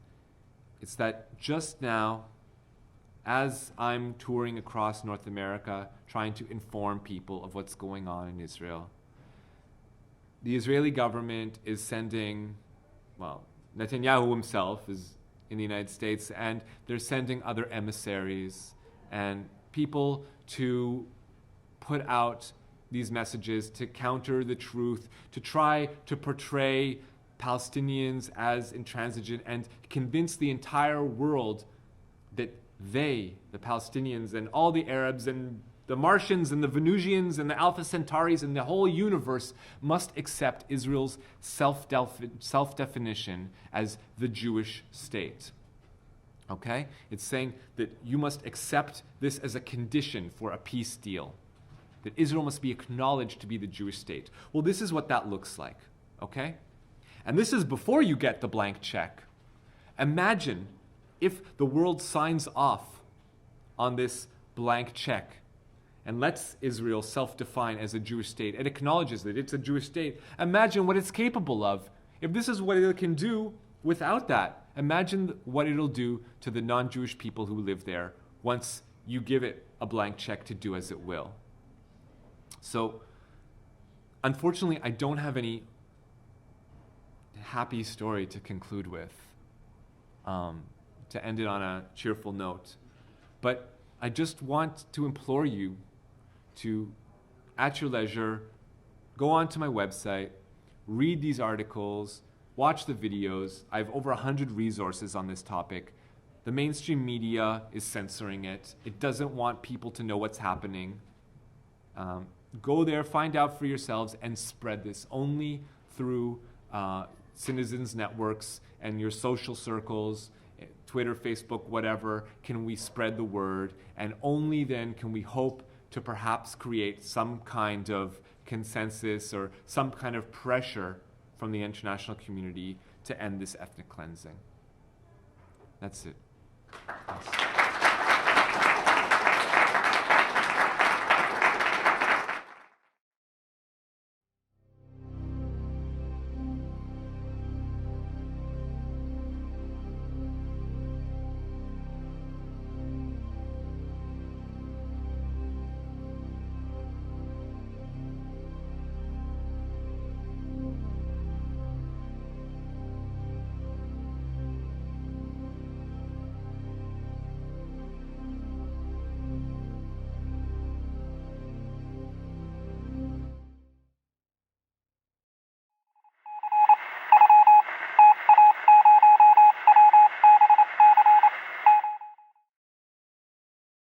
it's that just now, as I'm touring across North America, trying to inform people of what's going on in Israel, the Israeli government is sending, Netanyahu himself is in the United States, and they're sending other emissaries and people to put out these messages to counter the truth, to try to portray Palestinians as intransigent and convince the entire world that they, the Palestinians and all the Arabs and the Martians and the Venusians and the Alpha Centauris and the whole universe must accept Israel's self-definition as the Jewish state. Okay? It's saying that you must accept this as a condition for a peace deal, that Israel must be acknowledged to be the Jewish state. Well, this is what that looks like. Okay? And this is before you get the blank check. Imagine if the world signs off on this blank check and lets Israel self-define as a Jewish state and acknowledges that it's a Jewish state. Imagine what it's capable of. If this is what it can do without that, imagine what it'll do to the non-Jewish people who live there once you give it a blank check to do as it will. So, unfortunately, I don't have any happy story to conclude with, to end it on a cheerful note. But I just want to implore you to, at your leisure, go onto my website, read these articles, Watch the videos. I have over 100 resources on this topic. The mainstream media is censoring it. It doesn't want people to know what's happening. Go there, find out for yourselves, and spread this. Only through citizens networks and your social circles, Twitter, Facebook, whatever, can we spread the word, and only then can we hope to perhaps create some kind of consensus or some kind of pressure from the international community to end this ethnic cleansing. That's it. Thanks.